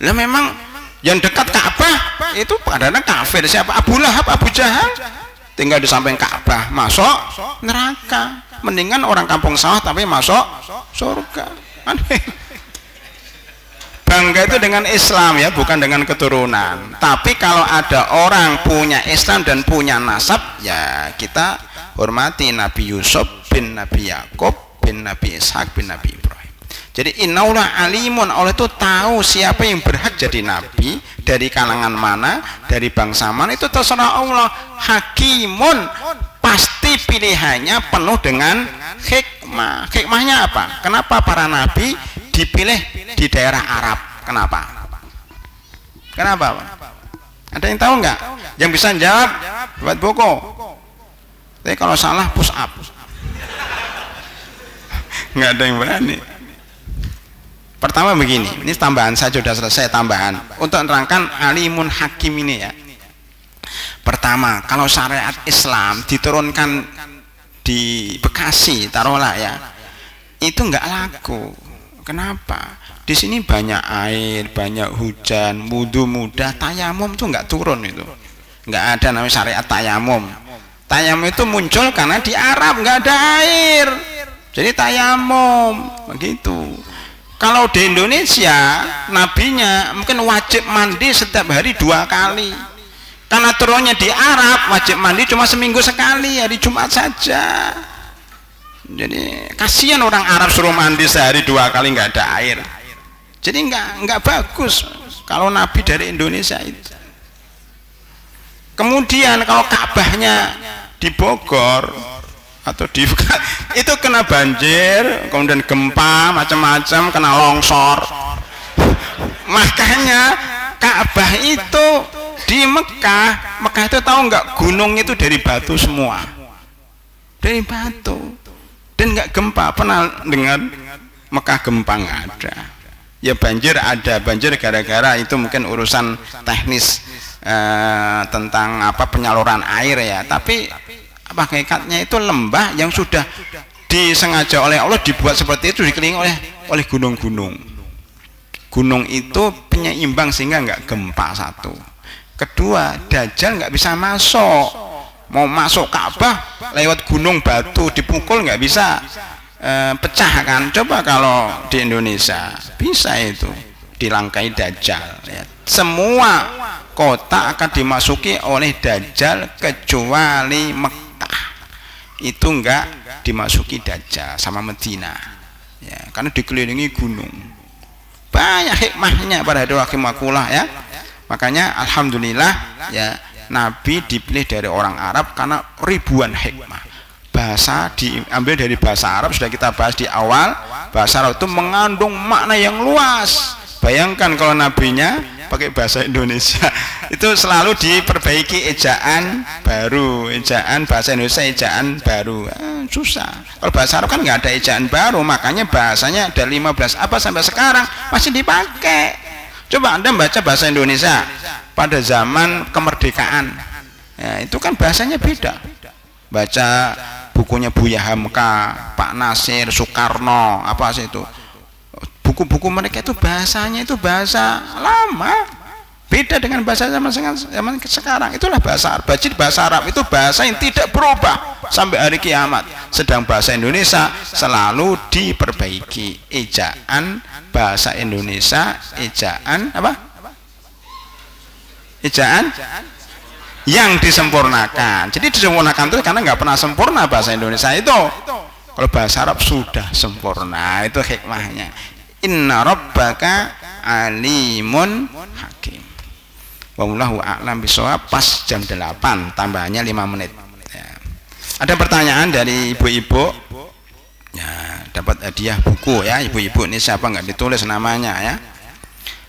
Lah memang yang dekat Ka'bah itu kadang-kadang kafir. Siapa? Abu Lahab, Abu Jahal. Tinggal di samping Ka'bah, masuk neraka. Mendingan orang kampung sawah tapi masuk surga. Bangga itu dengan Islam ya, bukan dengan keturunan. Tapi kalau ada orang punya Islam dan punya nasab, ya kita hormati Nabi Yusuf bin Nabi Yakub bin Nabi Ishak bin Nabi Ibrahim. Jadi innaullah alimun, Allah itu tahu siapa yang berhak jadi nabi, dari kalangan mana, dari bangsa mana, itu terserah Allah. Hakimun, pasti pilihannya penuh dengan hikmah. Hikmahnya apa? Kenapa para nabi dipilih di daerah Arab? Kenapa? Kenapa? Ada yang tahu nggak? Yang bisa jawab buat buku. Tapi kalau salah push up. Nggak ada yang berani. Pertama begini, ini tambahan saya sudah selesai tambahan untuk menerangkan alimun hakim ini ya. Pertama, kalau syariat Islam diturunkan di Bekasi, taruhlah ya, itu nggak laku. Kenapa? Di sini banyak air, banyak hujan, wudhu mudah, tayamum tuh nggak turun itu, nggak ada namanya syariat tayamum. Tayamum itu muncul karena di Arab nggak ada air, jadi tayamum begitu. Kalau di Indonesia nabinya mungkin wajib mandi setiap hari 2 kali, karena turunnya di Arab wajib mandi cuma seminggu sekali, hari Jumat saja. Jadi kasihan orang Arab suruh mandi sehari 2 kali nggak ada air. Jadi nggak bagus kalau Nabi dari Indonesia itu. Kemudian kalau Ka'bahnya di Bogor atau di itu kena banjir, kemudian gempa macam-macam, kena longsor. Makanya Ka'bah itu di Mekah itu tahu nggak, gunung itu dari batu semua, dari batu. Dan nggak gempa. Pernah dengar Mekah gempa? Nggak ada. Ya banjir ada, banjir gara-gara itu mungkin urusan teknis tentang apa penyaluran air ya. Tapi apa hakikatnya itu lembah yang sudah disengaja oleh Allah dibuat seperti itu, dikelilingi oleh gunung-gunung. Gunung itu penyeimbang sehingga nggak gempa, satu. Kedua, Dajjal nggak bisa masuk. Mau masuk Ka'bah lewat gunung batu dipukul nggak bisa, pecah kan. Coba kalau di Indonesia bisa itu dilangkai Dajjal ya. Semua kota akan dimasuki oleh Dajjal kecuali Mekah, itu nggak dimasuki Dajjal sama Medina ya, karena dikelilingi gunung. Banyak hikmahnya para hadirin rahimakumullah ya. Makanya alhamdulillah ya, Nabi dipilih dari orang Arab karena ribuan hikmah. Bahasa diambil dari bahasa Arab, sudah kita bahas di awal. Bahasa Arab itu mengandung makna yang luas. Bayangkan kalau nabinya pakai bahasa Indonesia, itu selalu diperbaiki ejaan baru, ejaan bahasa Indonesia, ejaan baru. Susah. Kalau bahasa Arab kan nggak ada ejaan baru, makanya bahasanya ada 15 apa sampai sekarang masih dipakai. Coba Anda baca bahasa Indonesia pada zaman kemerdekaan ya, itu kan bahasanya beda. Baca bukunya Buya Hamka, Pak Nasir, Soekarno, apa sih itu, buku-buku mereka itu bahasanya itu bahasa lama, beda dengan bahasa zaman sekarang. Itulah bahasa Arab. Bahasa Arab itu bahasa yang tidak berubah sampai hari kiamat. Sedang bahasa Indonesia selalu diperbaiki. Ejaan bahasa Indonesia, ejaan apa? Ejaan yang disempurnakan. Jadi disempurnakan itu karena nggak pernah sempurna bahasa Indonesia itu. Kalau bahasa Arab sudah sempurna, itu hikmahnya. Inna rabbaka alimun hakim. Wallahu a'lam bishawab. Pas jam 8, tambahannya 5 menit ya. Ada pertanyaan dari ibu-ibu ya, dapat hadiah buku ya. Ibu-ibu ini siapa, nggak ditulis namanya ya.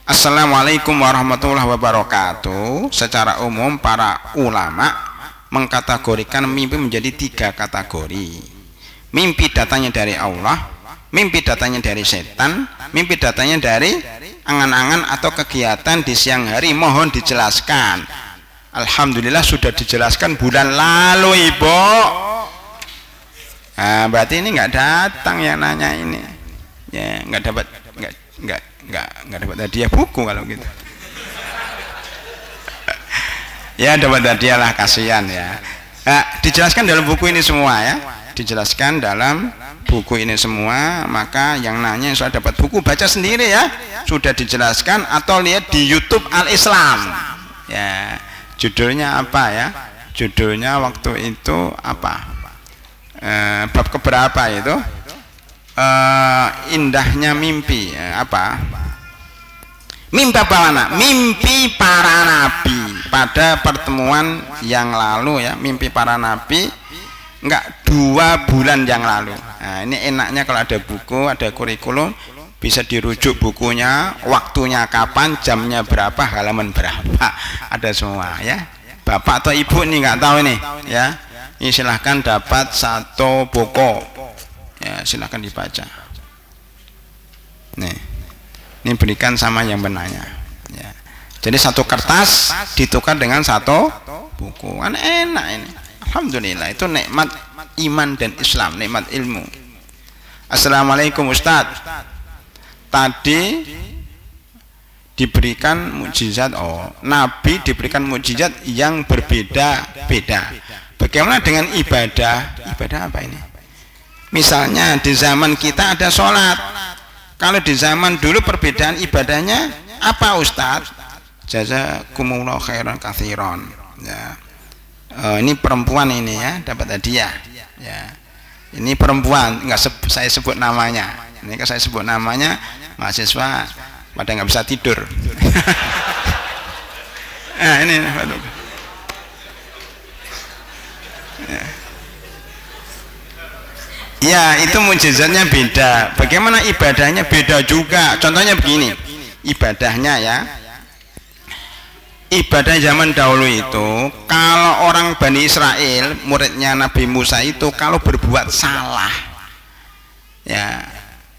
Assalamualaikum warahmatullahi wabarakatuh. Secara umum para ulama mengkategorikan mimpi menjadi 3 kategori. Mimpi datangnya dari Allah, mimpi datangnya dari setan, mimpi datangnya dari angan-angan atau kegiatan di siang hari. Mohon dijelaskan. Alhamdulillah sudah dijelaskan bulan lalu, Ibu. Nah, berarti ini nggak datang yang nanya ini ya, nggak dapat nggak dapat hadiah buku kalau gitu. Ya dapat hadiah lah, kasihan ya. Dijelaskan dalam buku ini semua ya, dijelaskan dalam buku ini semua. Maka yang nanya soal dapat buku, baca sendiri ya, sudah dijelaskan, atau lihat di YouTube Al Islam ya. Judulnya apa ya, judulnya waktu itu apa, bab keberapa itu, indahnya mimpi apa, mimpi para nabi. Pada pertemuan yang lalu ya, mimpi para nabi, enggak 2 bulan yang lalu. Nah, ini enaknya kalau ada buku, ada kurikulum, bisa dirujuk bukunya, waktunya kapan, jamnya berapa, halaman berapa, ada semua ya. Bapak atau ibu nih nggak tahu nih ya, ini silahkan dapat 1 buku ya, silahkan dibaca. Nih, ini berikan sama yang bertanya ya. Jadi 1 kertas ditukar dengan 1 buku, kan enak ini. Alhamdulillah, itu nikmat iman dan Islam, nikmat ilmu. Assalamualaikum Ustadz. Tadi diberikan mukjizat. Oh, nabi diberikan mukjizat yang berbeda-beda. Bagaimana dengan ibadah? Ibadah apa ini? Misalnya di zaman kita ada sholat. Kalau di zaman dulu perbedaan ibadahnya apa, Ustadz? Jazakumullah khairan katsiran. Ya. Ini perempuan ini ya, dapat hadiah. Ya. Ini perempuan, saya sebut namanya. Ini kalau saya sebut namanya, mahasiswa pada nggak bisa tidur. Nah, ini ya, itu mukjizatnya beda. Bagaimana ibadahnya beda juga. Contohnya begini, ibadahnya ya. Ibadah zaman dahulu itu, kalau orang Bani Israel, muridnya Nabi Musa itu, kalau berbuat salah, ya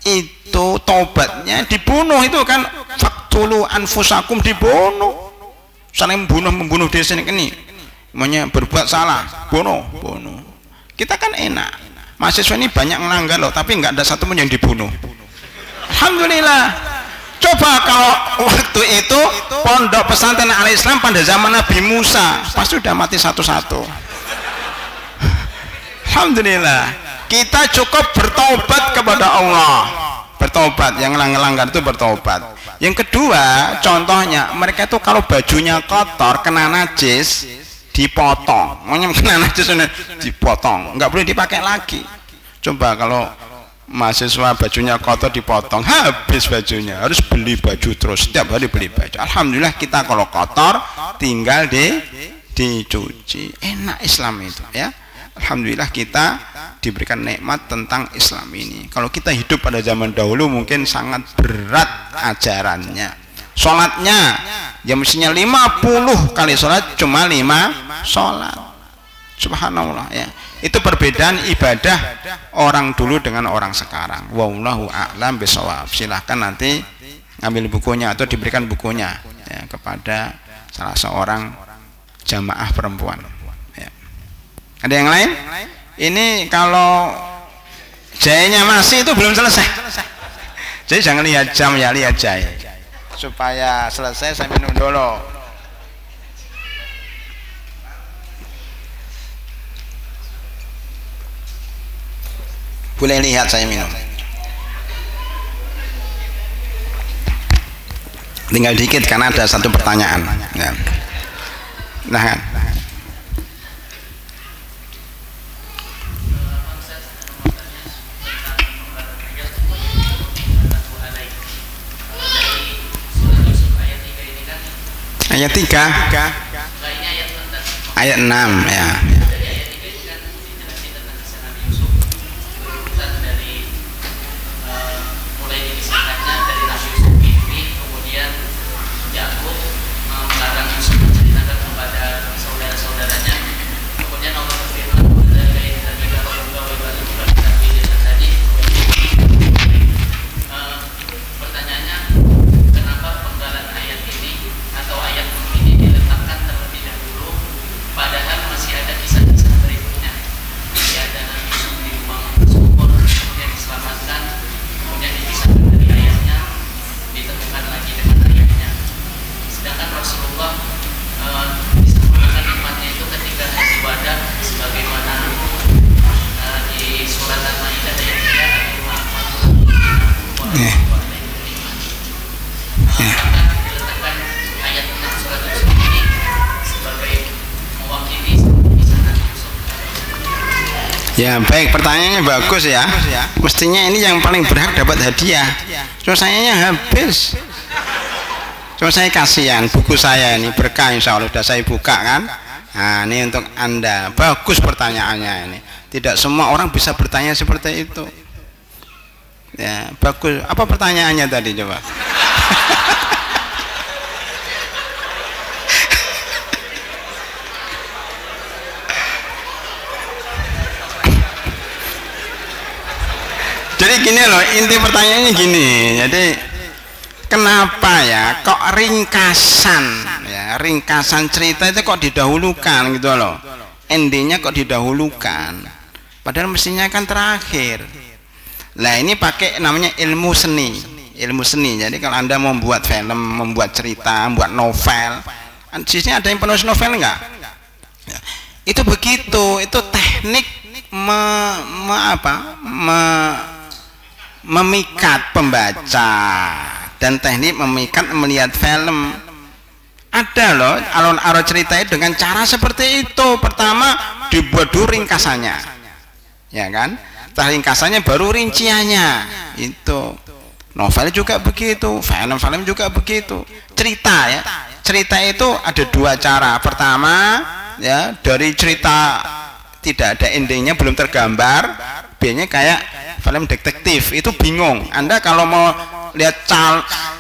itu tobatnya dibunuh. Itu kan faktulu anfusakum, dibunuh, saling membunuh di sini ini, namanya berbuat salah, bunuh. Kita kan enak, mahasiswa ini banyak melanggar loh, tapi nggak ada satu pun yang dibunuh. Alhamdulillah. Coba kalau waktu itu pondok pesantren Al-Islam pada zaman Nabi Musa, pasti sudah mati satu-satu. Alhamdulillah, kita cukup bertobat kepada Allah. Bertobat, yang langgar itu bertobat. Yang kedua, contohnya mereka itu kalau bajunya kotor, kena najis, dipotong. Maunya kena najis dipotong, nggak boleh dipakai lagi. Coba kalau mahasiswa bajunya kotor dipotong, habis bajunya, harus beli baju terus, setiap hari beli baju. Alhamdulillah kita kalau kotor tinggal dicuci. Enak Islam itu ya. Alhamdulillah kita diberikan nikmat tentang Islam ini. Kalau kita hidup pada zaman dahulu mungkin sangat berat ajarannya. Sholatnya ya mestinya 50 kali sholat, cuma 5 sholat. Subhanallah ya. Itu perbedaan ibadah orang dulu dengan orang sekarang. Wallahu a'lam bishawab. Silahkan nanti ngambil bukunya atau diberikan bukunya ya, kepada salah seorang jamaah perempuan ya. Ada yang lain? Ini kalau jahenya masih itu belum selesai. Jadi jangan lihat jam ya, lihat jahe. Supaya selesai saya minum dulu. Boleh lihat saya minum. Tinggal dikit karena ada satu pertanyaan. Ya. Nah kan. Ayat 3, ayat 6 ya. Ya baik, pertanyaannya bagus ya. Mestinya ini yang paling berhak dapat hadiah. Cuma sayanya habis. Cuma saya kasihan, buku saya ini berkah insya Allah sudah saya buka kan. Nah ini untuk Anda. Bagus pertanyaannya ini. Tidak semua orang bisa bertanya seperti itu. Ya bagus. Apa pertanyaannya tadi coba? Jadi gini loh, inti pertanyaannya gini. Jadi kenapa ya kok ringkasan ya, ringkasan cerita itu kok didahulukan gitu loh, endingnya kok didahulukan padahal mestinya kan terakhir. Lah ini pakai namanya ilmu seni. ilmu seni. Jadi kalau Anda membuat film, membuat cerita, membuat novel, di sini ada yang penulis novel enggak? Ya. Itu begitu, itu teknik memikat pembaca dan teknik memikat melihat film. Ada loh alur-alur cerita itu dengan cara seperti itu. Pertama dibuat dulu ringkasannya, ya kan? Setelah ringkasannya baru rinciannya. Itu novel juga begitu, film-film juga begitu. Cerita ya, cerita itu ada dua cara. Pertama ya, dari cerita tidak ada endingnya, belum tergambar, biasanya kayak film detektif, itu bingung. Anda kalau mau lihat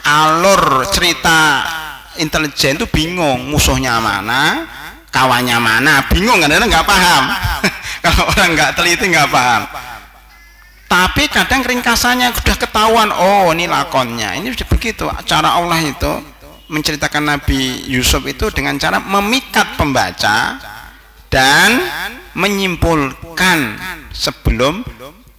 alur cerita intelijen itu bingung, musuhnya mana, kawannya mana, bingung, kadang-kadang nggak paham. Kalau orang nggak teliti nggak paham. Tapi kadang ringkasannya sudah ketahuan, oh ini lakonnya, ini sudah begitu. Cara Allah itu menceritakan Nabi Yusuf itu dengan cara memikat pembaca dan menyimpulkan sebelum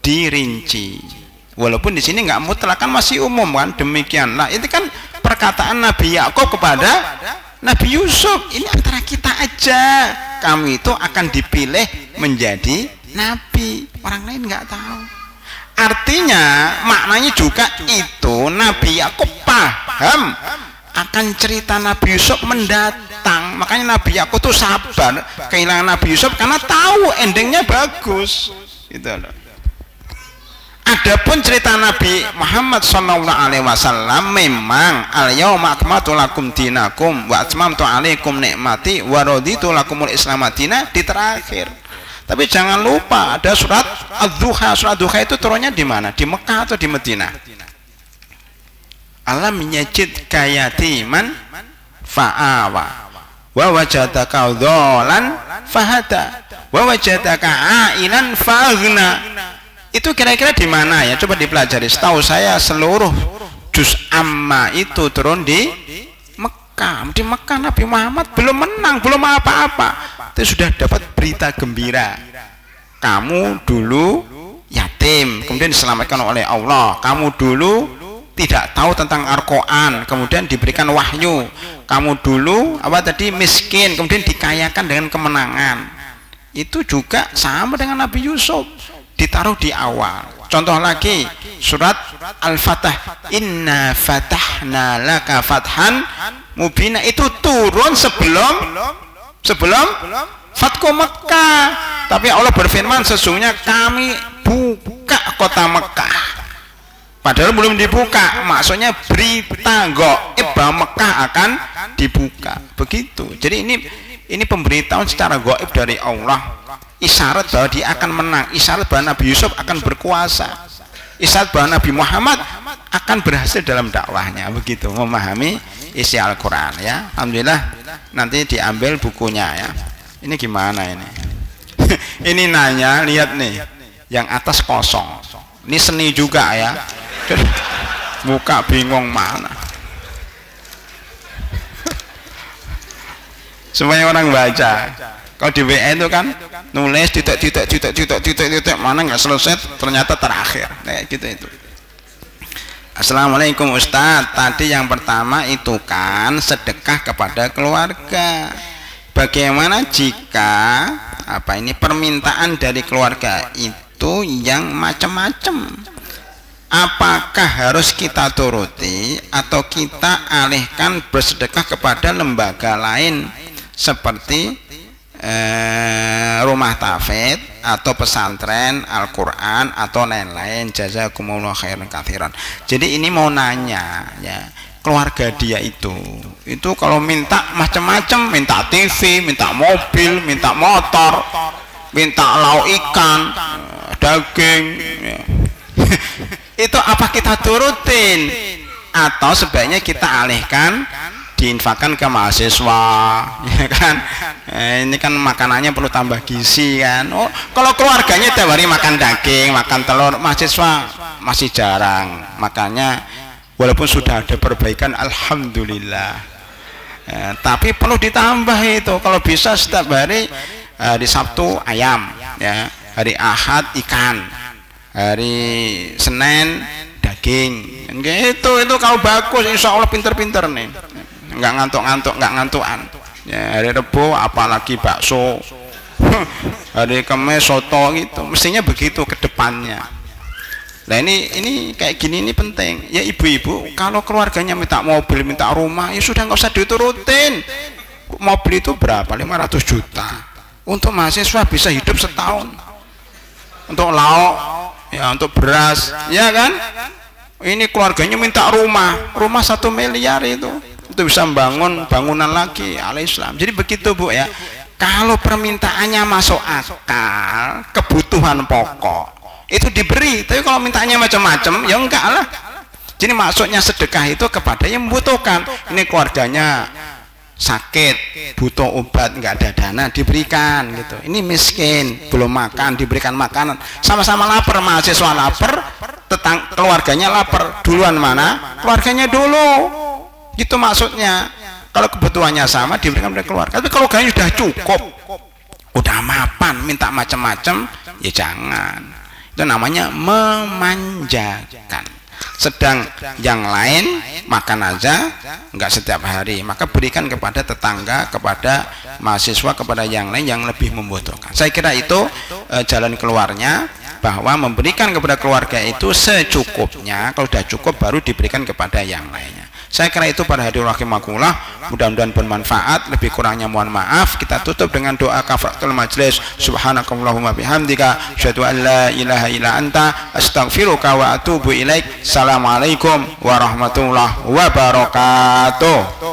dirinci. Walaupun di sini nggak mutlak, kan masih umum kan, demikianlah. Itu kan perkataan Nabi Yakub kepada Nabi Yusuf. Ini antara kita aja, kamu itu akan dipilih menjadi nabi, orang lain nggak tahu. Artinya maknanya juga itu Nabi Yakub paham akan cerita Nabi Yusuf mendatang. Makanya Nabi Yakub tuh sabar kehilangan Nabi Yusuf karena tahu endingnya bagus. Gitu loh. Adapun cerita Nabi Muhammad SAW memang al-yauma akmaltu lakum dinakum wa atmamtu alaikum nikmati wa raditu lakumul Islam madina di terakhir. Tapi jangan lupa ada surat Ad-Duha. Surat Ad-Duha itu turunnya di mana? Di Mekah atau di Madinah? Alam yajidka yatiman fa'awa wa wajadaka dholan fahada wa wajadaka ailan fa'aghna. Itu kira-kira di mana ya? Coba dipelajari. Setahu saya seluruh juz amma itu turun di Mekah. Di Mekah Nabi Muhammad belum menang, belum apa-apa. Itu sudah dapat berita gembira. Kamu dulu yatim, kemudian diselamatkan oleh Allah. Kamu dulu tidak tahu tentang Al-Quran, kemudian diberikan wahyu. Kamu dulu miskin, kemudian dikayakan dengan kemenangan. Itu juga sama dengan Nabi Yusuf, ditaruh di awal. Contoh lagi surat Al-Fatah, inna fatahna laka fathan mubina, itu turun sebelum Fatku Mekah. Tapi Allah berfirman sesungguhnya kami buka kota Mekah, padahal belum dibuka. Maksudnya berita gaib bahwa Mekah akan dibuka. Begitu. Jadi ini pemberitahuan secara gaib dari Allah, isyarat bahwa dia akan menang, isyarat bahwa Nabi Yusuf akan berkuasa, isyarat bahwa Nabi Muhammad akan berhasil dalam dakwahnya. Begitu memahami isi Al-Quran ya. Alhamdulillah nanti diambil bukunya ya. Ini gimana ini? Ini nanya, lihat nih, yang atas kosong. Ini seni juga ya. Buka bingung mana. Supaya orang baca. Kalau di WA itu kan nulis titik mana nggak selesai, ternyata terakhir. Kayak gitu itu. Assalamualaikum Ustadz. Tadi yang pertama itu kan sedekah kepada keluarga. Bagaimana jika permintaan dari keluarga itu yang macam-macam? Apakah harus kita turuti atau kita alihkan bersedekah kepada lembaga lain seperti rumah tafid atau pesantren Al-Quran atau lain-lain? Jazakumullah khairan katsiran. Jadi ini mau nanya ya, keluarga dia itu kalau minta macam-macam, minta TV, minta mobil, minta motor, minta lauk ikan, daging ya. Itu apa kita turutin atau sebaiknya kita alihkan diinfakkan ke mahasiswa ya kan? Ini kan makanannya perlu tambah gizi kan. Oh, kalau keluarganya tiap hari makan daging, makan telur, mahasiswa masih jarang. Makanya walaupun sudah ada perbaikan alhamdulillah ya, tapi perlu ditambah itu. Kalau bisa setiap hari, hari Sabtu ayam ya, hari Ahad ikan, hari Senin daging daging. Itu kalau bagus insya Allah pinter-pinter nih, nggak ngantuk-ngantuk, nggak ngantukan. Ya, hari Rebo apalagi bakso, hari Kamis soto gitu, mestinya begitu ke depannya. Nah ini kayak gini ini penting ya ibu-ibu. Kalau keluarganya minta mobil, minta rumah, ya sudah nggak usah diturutin. Mobil itu berapa? 500 juta. Untuk mahasiswa bisa hidup setahun. Untuk lauk, ya untuk beras, ya kan? Ini keluarganya minta rumah 1 miliar itu bisa membangun bangunan lagi ala Islam. Jadi begitu Bu ya. Kalau permintaannya masuk akal, kebutuhan pokok itu diberi. Tapi kalau mintanya macam-macam, ya enggak lah. Jadi maksudnya sedekah itu kepada yang membutuhkan. Ini keluarganya sakit, butuh obat, nggak ada dana, diberikan gitu. Ini miskin, belum makan, diberikan makanan. Sama-sama lapar, mahasiswa lapar, keluarganya lapar. Duluan mana? Keluarganya dulu. Gitu maksudnya. Kalau kebutuhannya sama diberikan oleh keluarga. Tapi kalau kalian sudah cukup, udah mapan, minta macam-macam, ya jangan. Itu namanya memanjakan. Sedang yang lain makan aja nggak setiap hari, maka berikan kepada tetangga, kepada mahasiswa, kepada yang lain yang lebih membutuhkan. Saya kira itu jalan keluarnya, bahwa memberikan kepada keluarga itu secukupnya. Kalau sudah cukup baru diberikan kepada yang lainnya. Saya kira itu pada hadirin rahimakumullah, mudah-mudahan bermanfaat. Lebih kurangnya mohon maaf. Kita tutup dengan doa kafaratul majlis. Subhanakallahumma bihamdika asyhadu an la ilaha illa anta astaghfiruka wa atubu ilaik. Assalamualaikum warahmatullahi wabarakatuh.